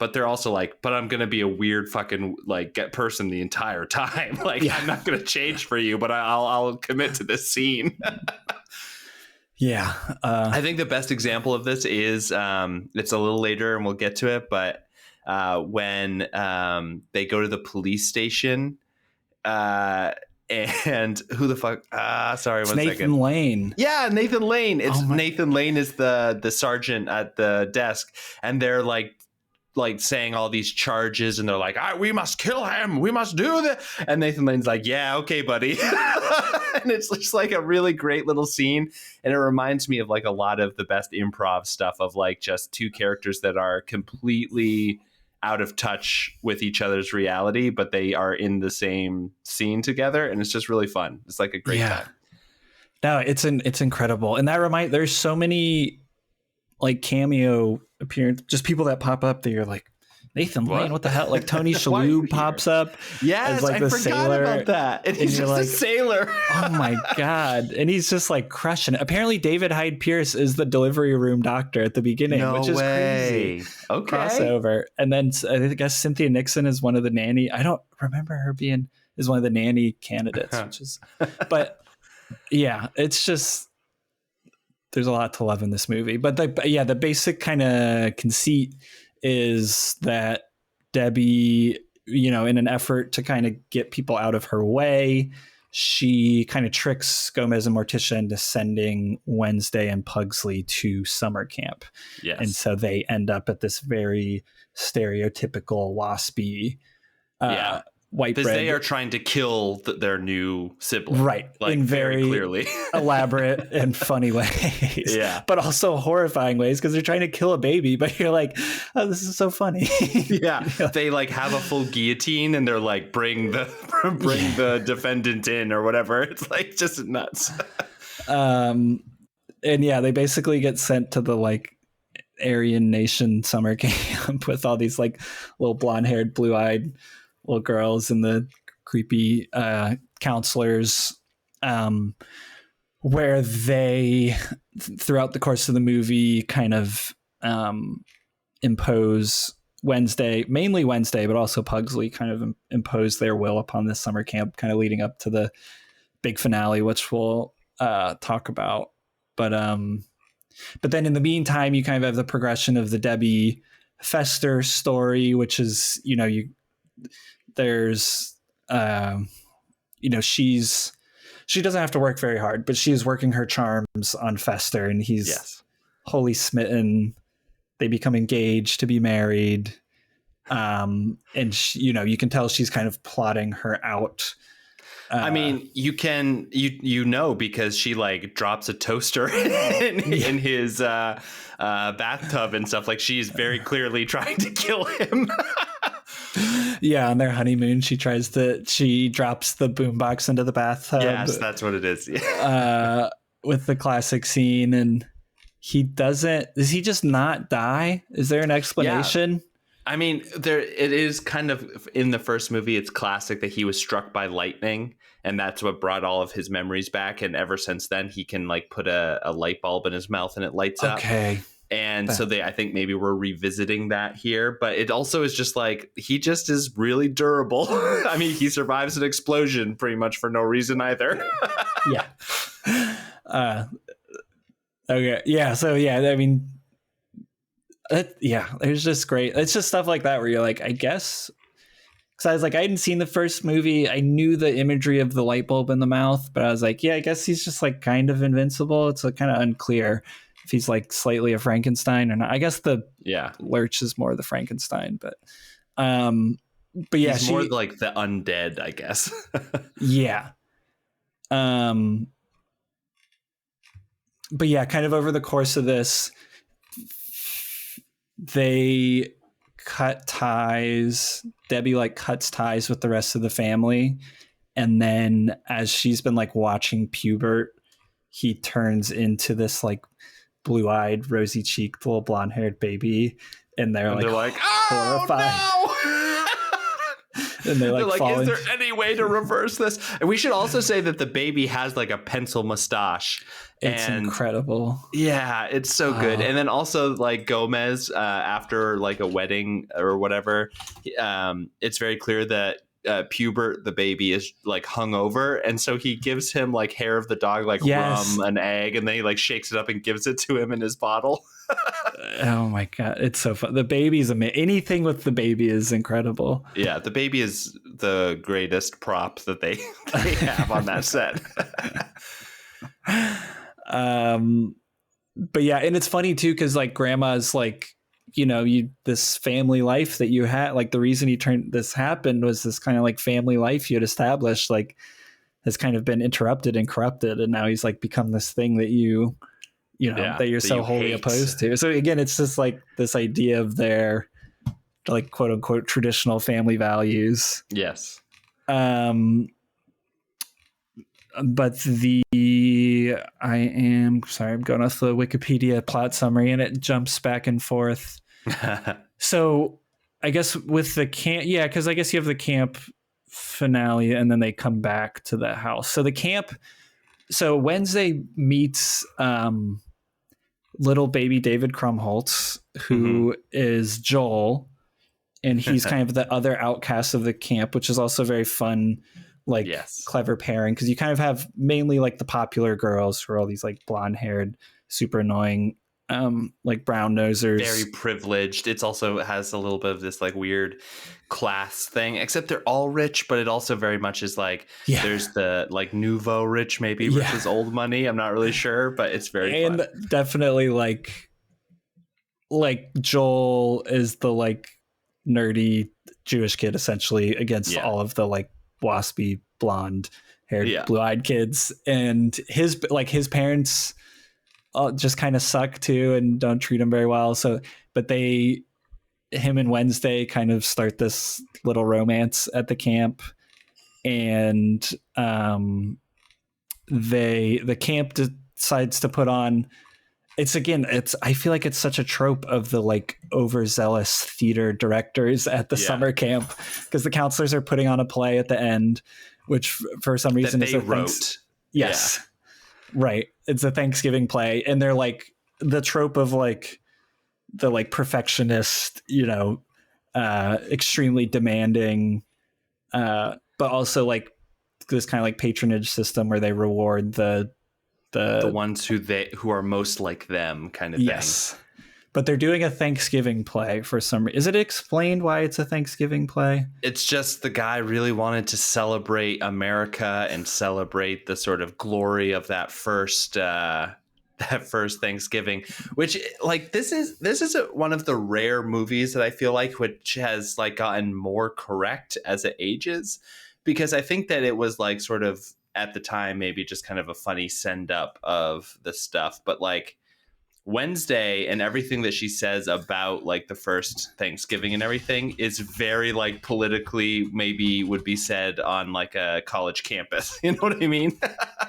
but they're also like, but I'm gonna be a weird fucking like person the entire time. Like I'm not gonna change for you, but I'll commit to this scene. I think the best example of this is it's a little later and we'll get to it, but when they go to the police station and who the fuck? Sorry, it's one Nathan second. Lane. Yeah, Nathan Lane. It's Nathan Lane is the sergeant at the desk, and they're like saying all these charges, and they're like, we must kill him. We must do this. And Nathan Lane's like, yeah, okay, buddy. And it's just like a really great little scene, and it reminds me of like a lot of the best improv stuff of like just two characters that are completely out of touch with each other's reality, but they are in the same scene together, and it's just really fun. It's like a great time. No, it's incredible. And there's so many like cameo appearance, just people that pop up that you're like, Nathan Lane, what the hell? Like Tony Shalhoub pops up. Yes, as like I the forgot sailor, about that. And he's just like, a sailor. Oh my God. And he's just like crushing it. Apparently David Hyde Pierce is the delivery room doctor at the beginning, which is crazy. Okay. Crossover. And then I guess Cynthia Nixon is one of the nanny. I don't remember her is one of the nanny candidates, which is, but yeah, it's just, there's a lot to love in this movie. But the basic kind of conceit is that Debbie, you know, in an effort to kind of get people out of her way, she kind of tricks Gomez and Morticia into sending Wednesday and Pugsley to summer camp. Yes. And so they end up at this very stereotypical waspy white bread. Because they are trying to kill their new sibling. Right. Like in very clearly. elaborate and funny ways. Yeah. But also horrifying ways because they're trying to kill a baby. But you're like, oh, this is so funny. Yeah. They like have a full guillotine and they're like, bring the defendant in or whatever. It's like just nuts. And yeah, they basically get sent to the like Aryan Nation summer camp with all these like little blonde-haired, blue-eyed little girls and the creepy counselors, where they, throughout the course of the movie, kind of impose mainly Wednesday, but also Pugsley kind of impose their will upon this summer camp, kind of leading up to the big finale, which we'll talk about. But then in the meantime, you kind of have the progression of the Debbie Fester story, which is, you know, there's she doesn't have to work very hard, but she is working her charms on Fester, and he's wholly smitten. They become engaged to be married. And you can tell she's kind of plotting her out. I mean, because she like drops a toaster in his bathtub and stuff. Like, she's very clearly trying to kill him. Yeah, on their honeymoon, she drops the boombox into the bathtub. Yes, that's what it is. With the classic scene, and does he just not die? Is there an explanation? Yeah. I mean, it is kind of in the first movie. It's classic that he was struck by lightning, and that's what brought all of his memories back. And ever since then, he can like put a light bulb in his mouth and it lights up. Okay. And so I think maybe we're revisiting that here, but it also is just like, he just is really durable. I mean, he survives an explosion pretty much for no reason either. Yeah. Okay. Yeah. So I mean, there's just great. It's just stuff like that where you're like, I guess, because I was like, I hadn't seen the first movie. I knew the imagery of the light bulb in the mouth, but I was like, yeah, I guess he's just like kind of invincible. It's kind of unclear if he's like slightly a Frankenstein or not. I guess the Lurch is more the Frankenstein, but yeah, he's more like the undead, I guess. Yeah. But yeah, kind of over the course of this, they cut ties. Debbie like cuts ties with the rest of the family, and then as she's been like watching Pubert, he turns into this like blue-eyed, rosy-cheeked little blonde-haired baby, and they're like horrified. Oh, no! And they're like, is there any way to reverse this? And we should also say that the baby has like a pencil mustache. It's incredible. Yeah, it's so good. And then also like Gomez, after like a wedding or whatever, it's very clear that Pubert, the baby, is like hungover, and so he gives him like hair of the dog, like rum, an egg, and then he like shakes it up and gives it to him in his bottle. Oh my god, it's so fun. The baby's amazing. Anything with the baby is incredible. Yeah, the baby is the greatest prop that they have on that set. But yeah, and it's funny too, because like grandma's like, this family life that you had, like the reason this happened was this kind of like family life you had established, like has kind of been interrupted and corrupted, and now he's like become this thing that that you're so wholly opposed to. So again, it's just like this idea of their like quote unquote traditional family values. Yes. But I'm going off the Wikipedia plot summary, and it jumps back and forth. So I guess with the camp, because I guess you have the camp finale, and then they come back to the house. So the camp, Wednesday meets little baby David Krumholtz, who is Joel, and he's kind of the other outcast of the camp, which is also very fun, like clever pairing, because you kind of have mainly like the popular girls who are all these like blonde haired, super annoying, like brown nosers, very privileged. It's also has a little bit of this like weird class thing, except they're all rich, but it also very much is like there's the like nouveau rich maybe versus old money. I'm not really sure, but it's very fun. Definitely like Joel is the like nerdy Jewish kid essentially against all of the like waspy blonde haired blue-eyed kids, and his parents just kind of suck too and don't treat him very well. So but him and Wednesday kind of start this little romance at the camp, and the camp decides to put on, I feel like it's such a trope of the like overzealous theater directors at the summer camp, because the counselors are putting on a play at the end, which for some reason that they wrote. Right. It's a Thanksgiving play, and they're like the trope of like the like perfectionist, extremely demanding, but also like this kind of like patronage system where they reward the ones who are most like them kind of thing. but they're doing a Thanksgiving play for some reason. Is it explained why it's a Thanksgiving play? It's just the guy really wanted to celebrate America and celebrate the sort of glory of that first Thanksgiving, which like this is one of the rare movies that I feel like which has like gotten more correct as it ages, because I think that it was like sort of at the time maybe just kind of a funny send up of the stuff, but like Wednesday and everything that she says about like the first Thanksgiving and everything is very like politically maybe would be said on like a college campus. You know what I mean?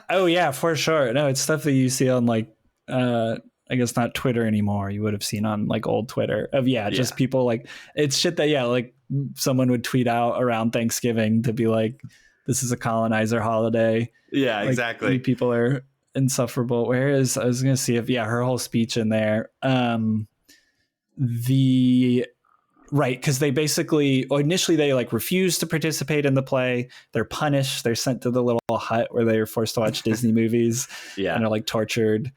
Oh yeah, for sure. No, it's stuff that you see on like I guess not Twitter anymore. You would have seen on like old Twitter of just people like it's shit that like someone would tweet out around Thanksgiving to be like, this is a colonizer holiday. Yeah, like, exactly. People are insufferable. Whereas I was gonna see if her whole speech in there. Because they basically initially they like refuse to participate in the play. They're punished. They're sent to the little hut where they are forced to watch Disney movies. And are like tortured.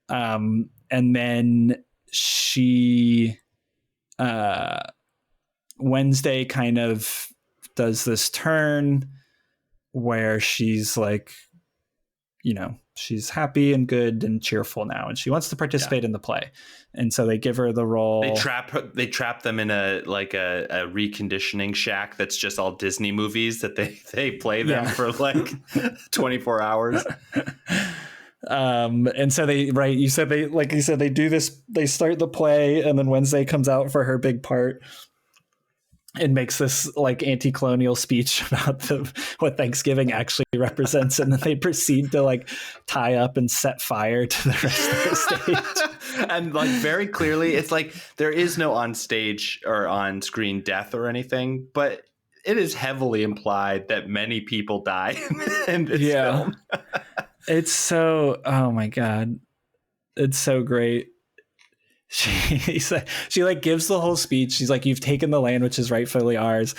And then she Wednesday kind of does this turn where she's like, she's happy and good and cheerful now, and she wants to participate in the play. And so they give her the role. They trap them in a reconditioning shack that's just all Disney movies that they play them for like 24 hours. And so they they do this, they start the play, and then Wednesday comes out for her big part and makes this like anti-colonial speech about what Thanksgiving actually represents, and then they proceed to like tie up and set fire to the rest of the stage. And like very clearly, it's like there is no on stage or on screen death or anything, but it is heavily implied that many people die in this film. It's so, oh my God, it's so great. She like gives the whole speech. She's like, you've taken the land which is rightfully ours.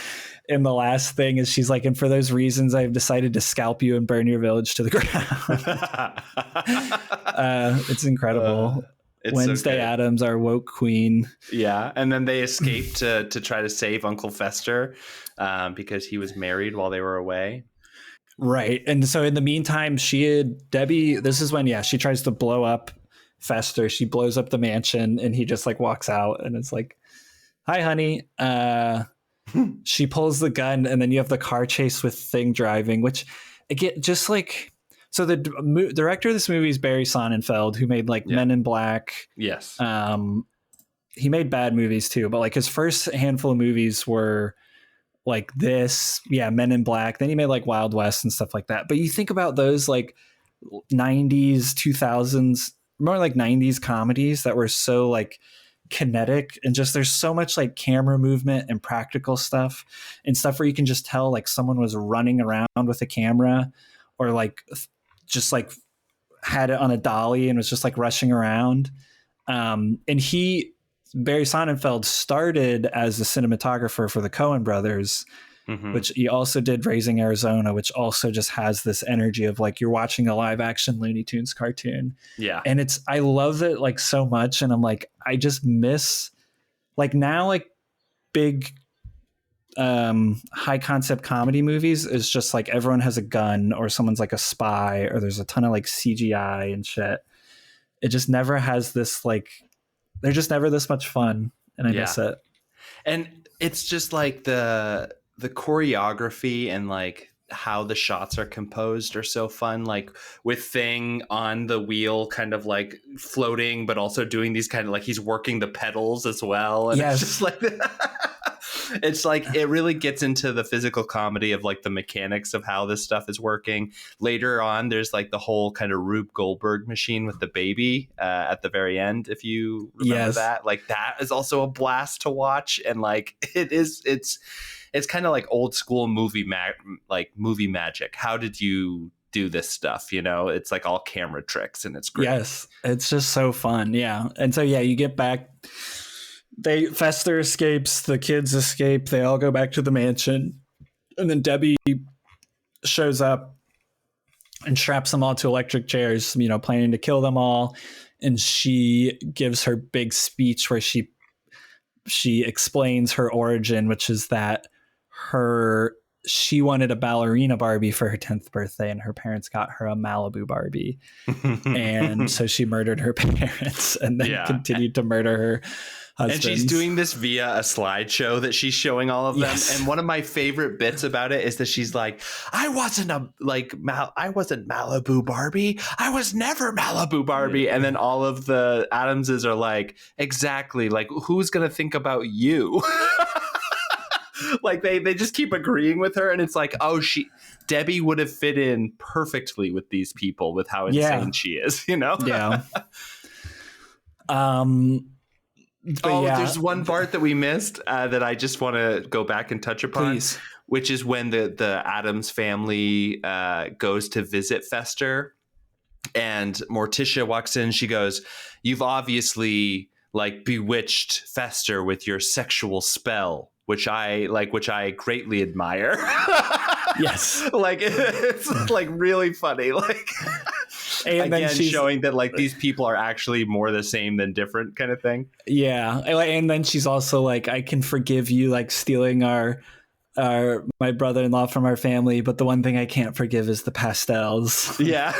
And the last thing is she's like, and for those reasons I've decided to scalp you and burn your village to the ground. It's incredible. It's Wednesday so Addams, our woke queen. Yeah. And then they escape to try to save Uncle Fester because he was married while they were away. Right. And so in the meantime, Debbie, this is when she tries to blow up Fester. She blows up the mansion and he just like walks out and it's like, hi honey. She pulls the gun, and then you have the car chase with Thing driving, which again, just like, so the director of this movie is Barry Sonnenfeld, who made like Men in Black. Yes. He made bad movies too, but like his first handful of movies were like this, Men in Black. Then he made like Wild West and stuff like that. But you think about those like 90s, 2000s, more like 90s comedies that were so like kinetic, and just there's so much like camera movement and practical stuff and stuff where you can just tell like someone was running around with a camera, or like just like had it on a dolly and was just like rushing around. And Barry Sonnenfeld started as a cinematographer for the Coen brothers, which he also did Raising Arizona, which also just has this energy of like you're watching a live action Looney Tunes cartoon. Yeah. And I love it like so much. And I'm like, I just miss like now like big high concept comedy movies is just like everyone has a gun or someone's like a spy or there's a ton of like CGI and shit. It just never has this like, they're just never this much fun, and I miss it. And it's just like the choreography and like how the shots are composed are so fun, like with Thing on the wheel kind of like floating but also doing these kind of like he's working the pedals as well, and it's just like it's like it really gets into the physical comedy of like the mechanics of how this stuff is working. Later on there's like the whole kind of Rube Goldberg machine with the baby at the very end, if you remember that. Like that is also a blast to watch, and like it's kind of like old school movie magic. How did you do this stuff? It's like all camera tricks, and it's great. Yes, it's just so fun. Yeah. And so you get back, Fester escapes, the kids escape, they all go back to the mansion, and then Debbie shows up and straps them all to electric chairs, planning to kill them all. And she gives her big speech where she explains her origin, which is that she wanted a ballerina Barbie for her 10th birthday, and her parents got her a Malibu Barbie. And so she murdered her parents and then continued to murder her husbands. And she's doing this via a slideshow that she's showing all of them. Yes. And one of my favorite bits about it is that she's like, I wasn't Malibu Barbie. I was never Malibu Barbie. Yeah. And then all of the Addamses are like, exactly. Like, who's going to think about you? Like they just keep agreeing with her, and it's like, oh, Debbie would have fit in perfectly with these people with how insane she is, Yeah. There's one part that we missed that I just want to go back and touch upon. Please. Which is when the Addams family goes to visit Fester, and Morticia walks in. She goes, "You've obviously bewitched Fester with your sexual spell." Which I greatly admire. Yes. It's really funny. And again, showing that these people are actually more the same than different kind of thing. Yeah. And then she's also like, I can forgive you stealing my brother-in-law from our family, but the one thing I can't forgive is the pastels. Yeah.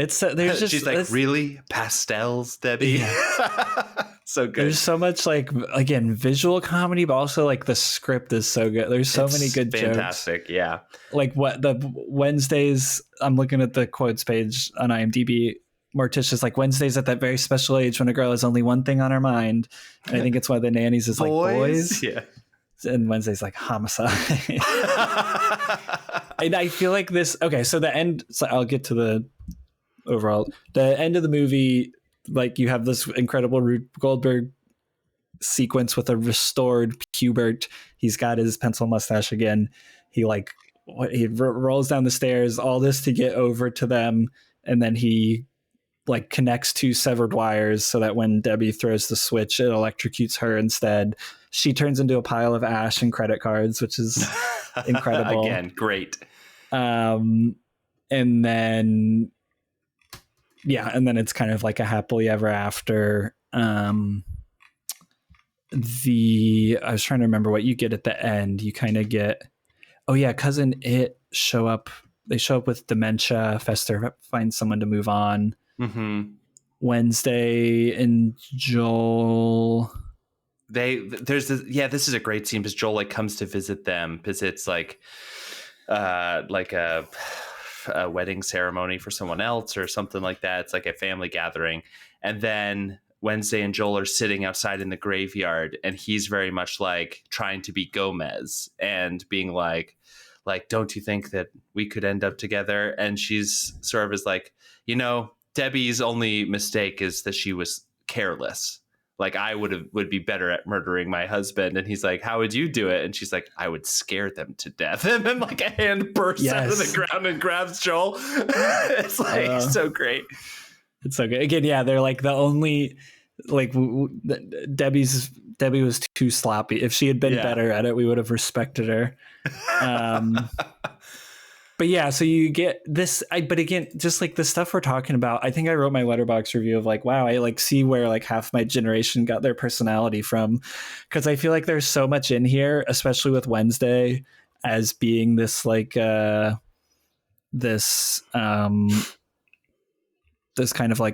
She's like, really? Pastels, Debbie? Yeah. So good. There's so much again, visual comedy, but also the script is so good. There's so many good fantastic, jokes. Yeah. What the Wednesdays, I'm looking at the quotes page on IMDb. Morticia's Wednesdays at that very special age when a girl has only one thing on her mind. And I think it's why the nannies is boys. Yeah. And Wednesday's homicide. And I feel like this. Okay, so the end. So I'll get to the overall. The end of the movie. You have this incredible Rube Goldberg sequence with a restored Hubert. He's got his pencil mustache again. He rolls down the stairs, all this to get over to them. And then he connects two severed wires so that when Debbie throws the switch, it electrocutes her instead. She turns into a pile of ash and credit cards, which is incredible. Again, great. And then... Yeah, and then it's kind of a happily ever after. I was trying to remember what you get at the end. You kind of get, Cousin It show up. They show up with dementia. Fester finds someone to move on. Mm-hmm. Wednesday and Joel. This is a great scene because Joel comes to visit them because it's a wedding ceremony for someone else or something like that. It's a family gathering. And then Wednesday and Joel are sitting outside in the graveyard, and he's very much trying to be Gomez and being don't you think that we could end up together? And she's sort of is Debbie's only mistake is that she was careless. I would be better at murdering my husband. And he's like, how would you do it? And she's like, I would scare them to death. And then a hand bursts out of the ground and grabs Joel. It's so great. It's so good. Again, yeah, they're the only Debbie was too sloppy. If she had been better at it, we would have respected her. But yeah, so you get this, but again, just the stuff we're talking about, I think I wrote my Letterboxd review of wow, I see where half my generation got their personality from. Cause I feel there's so much in here, especially with Wednesday as being this this kind of I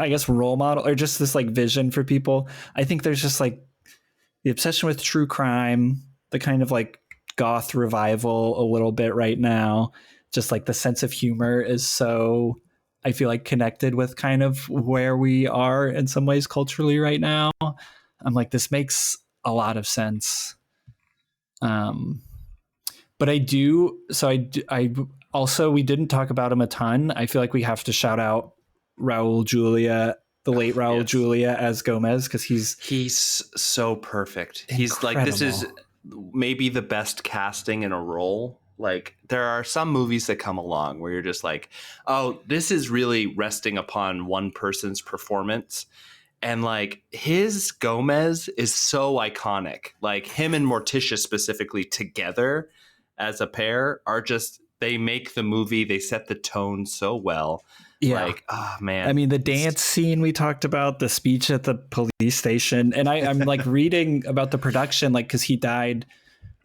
guess role model or just this vision for people. I think there's just the obsession with true crime, the kind of goth revival a little bit right now. Just the sense of humor is so, I feel connected with kind of where we are in some ways culturally right now. I'm this makes a lot of sense. But I also, we didn't talk about him a ton. I feel we have to shout out Raul Julia, the late Raul Julia as Gomez, because he's so perfect. Incredible. He's this is maybe the best casting in a role. There are some movies that come along where you're just oh, this is really resting upon one person's performance. And his Gomez is so iconic. Him and Morticia specifically together as a pair are just, they make the movie, they set the tone so well. Yeah. Like, oh man. I mean, the dance scene we talked about, the speech at the police station, and I'm like reading about the production, like, because he died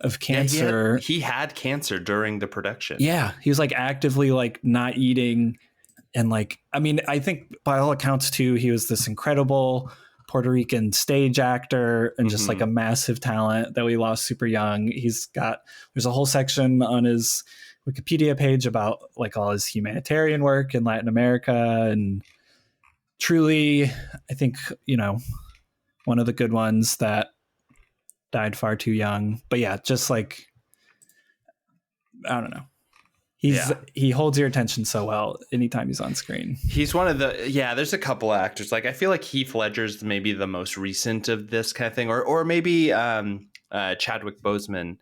of cancer. He had cancer during the production. Yeah, he was like actively like not eating, and like, I mean, I think by all accounts too, he was this incredible Puerto Rican stage actor and just like a massive talent that we lost super young. There's a whole section on his Wikipedia page about like all his humanitarian work in Latin America, and truly, I think, one of the good ones that died far too young. But yeah, just like, I don't know. He holds your attention so well anytime he's on screen. He's one of there's a couple actors. Like, I feel like Heath Ledger's maybe the most recent of this kind of thing, or maybe Chadwick Boseman,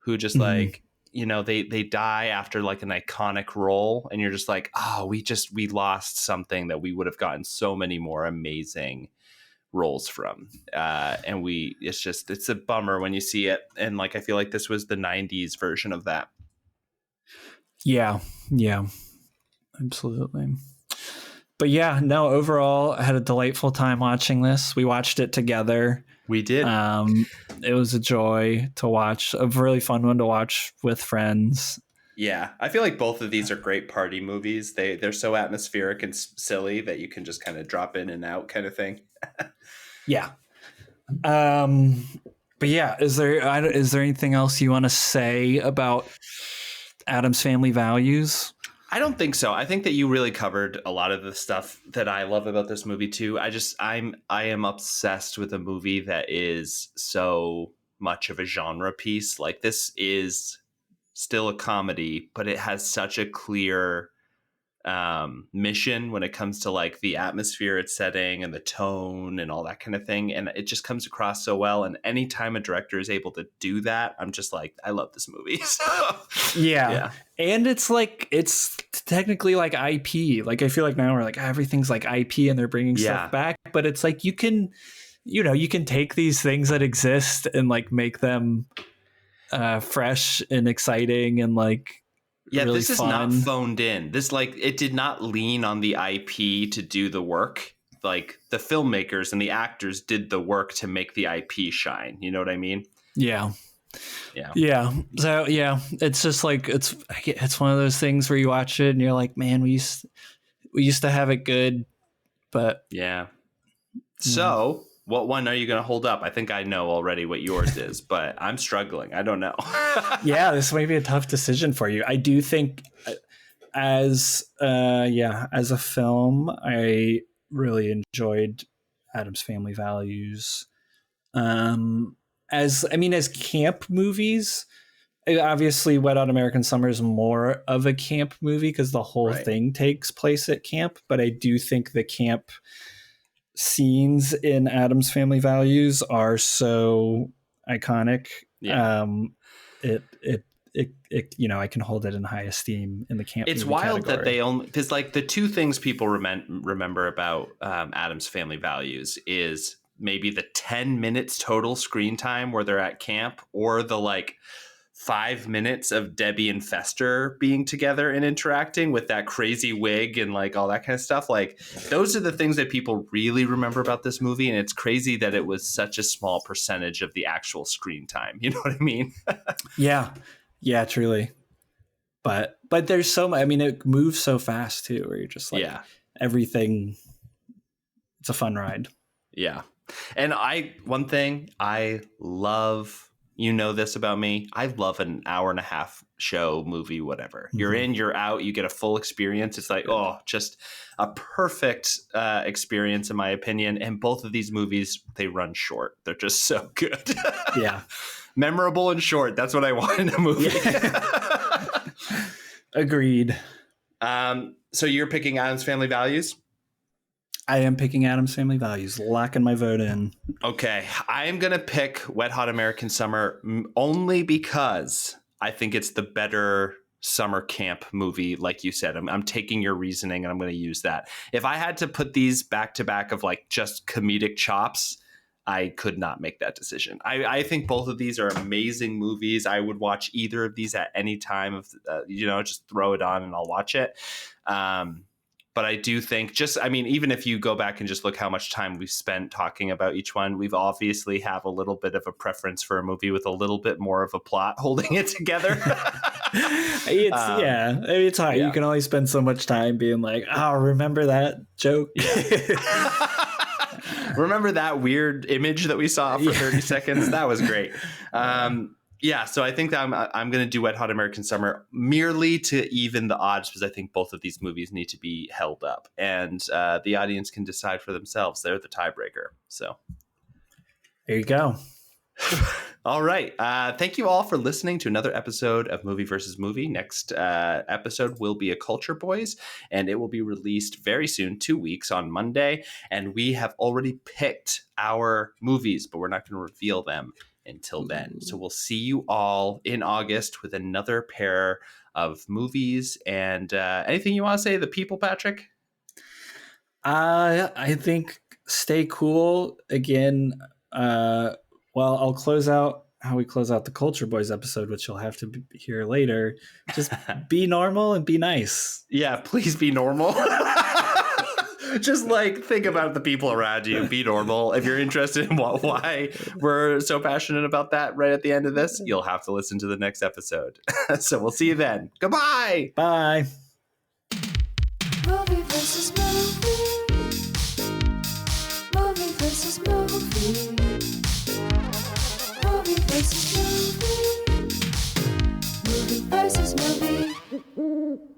who just like, they die after like an iconic role, and you're just like, oh, we lost something that we would have gotten so many more amazing roles from. And it's a bummer when you see it. And like, I feel like this was the 90s version of that. Yeah, absolutely. But yeah, no, overall, I had a delightful time watching this. We watched it together. We did. It was a joy to watch, a really fun one to watch with friends. Yeah, I feel like both of these are great party movies. They're so atmospheric and silly that you can just kind of drop in and out kind of thing. Yeah. But yeah, is there anything else you want to say about Addams Family Values? I don't think so. I think that you really covered a lot of the stuff that I love about this movie too. I am obsessed with a movie that is so much of a genre piece. Like, this is still a comedy, but it has such a clear mission when it comes to like the atmosphere it's setting and the tone and all that kind of thing, and it just comes across so well. And anytime a director is able to do that, I'm just like, I love this movie. Yeah. And it's like, it's technically like IP. Like, I feel like now we're like, everything's like IP and they're bringing stuff back, but it's like, you can take these things that exist and like make them fresh and exciting and like, really this is fun. not phoned in. This, like, it did not lean on the IP to do the work. Like, the filmmakers and the actors did the work to make the IP shine. You know what I mean? Yeah. So it's just like, it's one of those things where you watch it and you're like, man, we used to have it good, but yeah. So what one are you going to hold up? I think I know already what yours is, but I'm struggling. I don't know. Yeah, this may be a tough decision for you. I do think as a film, I really enjoyed Addams Family Values. As camp movies, obviously Wet Hot American Summer is more of a camp movie because the whole thing takes place at camp. But I do think the camp scenes in Addams Family Values are so iconic. Yeah. I can hold it in high esteem in the camp. It's wild category. That they only, because like the two things people remember about Addams Family Values is maybe the 10 minutes total screen time where they're at camp, or the like 5 minutes of Debbie and Fester being together and interacting with that crazy wig and like all that kind of stuff. Like, those are the things that people really remember about this movie. And it's crazy that it was such a small percentage of the actual screen time. You know what I mean? Yeah, truly. But there's so much, it moves so fast too, where you're just like, everything. It's a fun ride. Yeah. And one thing I love, you know this about me, I love an hour and a half show, movie, whatever. Mm-hmm. You're in, you're out, you get a full experience. It's like, just a perfect experience in my opinion. And both of these movies, they run short. They're just so good. Yeah. Memorable and short. That's what I want in a movie. Yeah. Agreed. So you're picking Addams Family Values? I am picking Addams Family Values, locking my vote in. Okay, I am going to pick Wet Hot American Summer only because I think it's the better summer camp movie. Like you said, I'm taking your reasoning and I'm going to use that. If I had to put these back to back of like just comedic chops, I could not make that decision. I think both of these are amazing movies. I would watch either of these at any time of, just throw it on and I'll watch it. But I do think even if you go back and just look how much time we've spent talking about each one, we've obviously have a little bit of a preference for a movie with a little bit more of a plot holding it together. It's hard. You can only spend so much time being like, oh, remember that joke? Yeah. Remember that weird image that we saw for 30 seconds? That was great. So I think that I'm going to do Wet Hot American Summer merely to even the odds, because I think both of these movies need to be held up, and the audience can decide for themselves. They're the tiebreaker. So there you go. All right. Thank you all for listening to another episode of Movie versus Movie. Next episode will be a Culture Boys, and it will be released very soon, 2 weeks on Monday. And we have already picked our movies, but we're not going to reveal them until then. So we'll see you all in August with another pair of movies. And anything you want to say to the people, Patrick? I think stay cool. Again, I'll close out how we close out the Culture Boys episode, which you'll have to hear later. Just be normal and be nice. Yeah, please be normal. Just think about the people around you. Be normal. If you're interested in why we're so passionate about that right at the end of this, you'll have to listen to the next episode. So we'll see you then. Goodbye. Bye. Movie versus movie. Movie versus movie. Movie versus movie. Movie versus movie.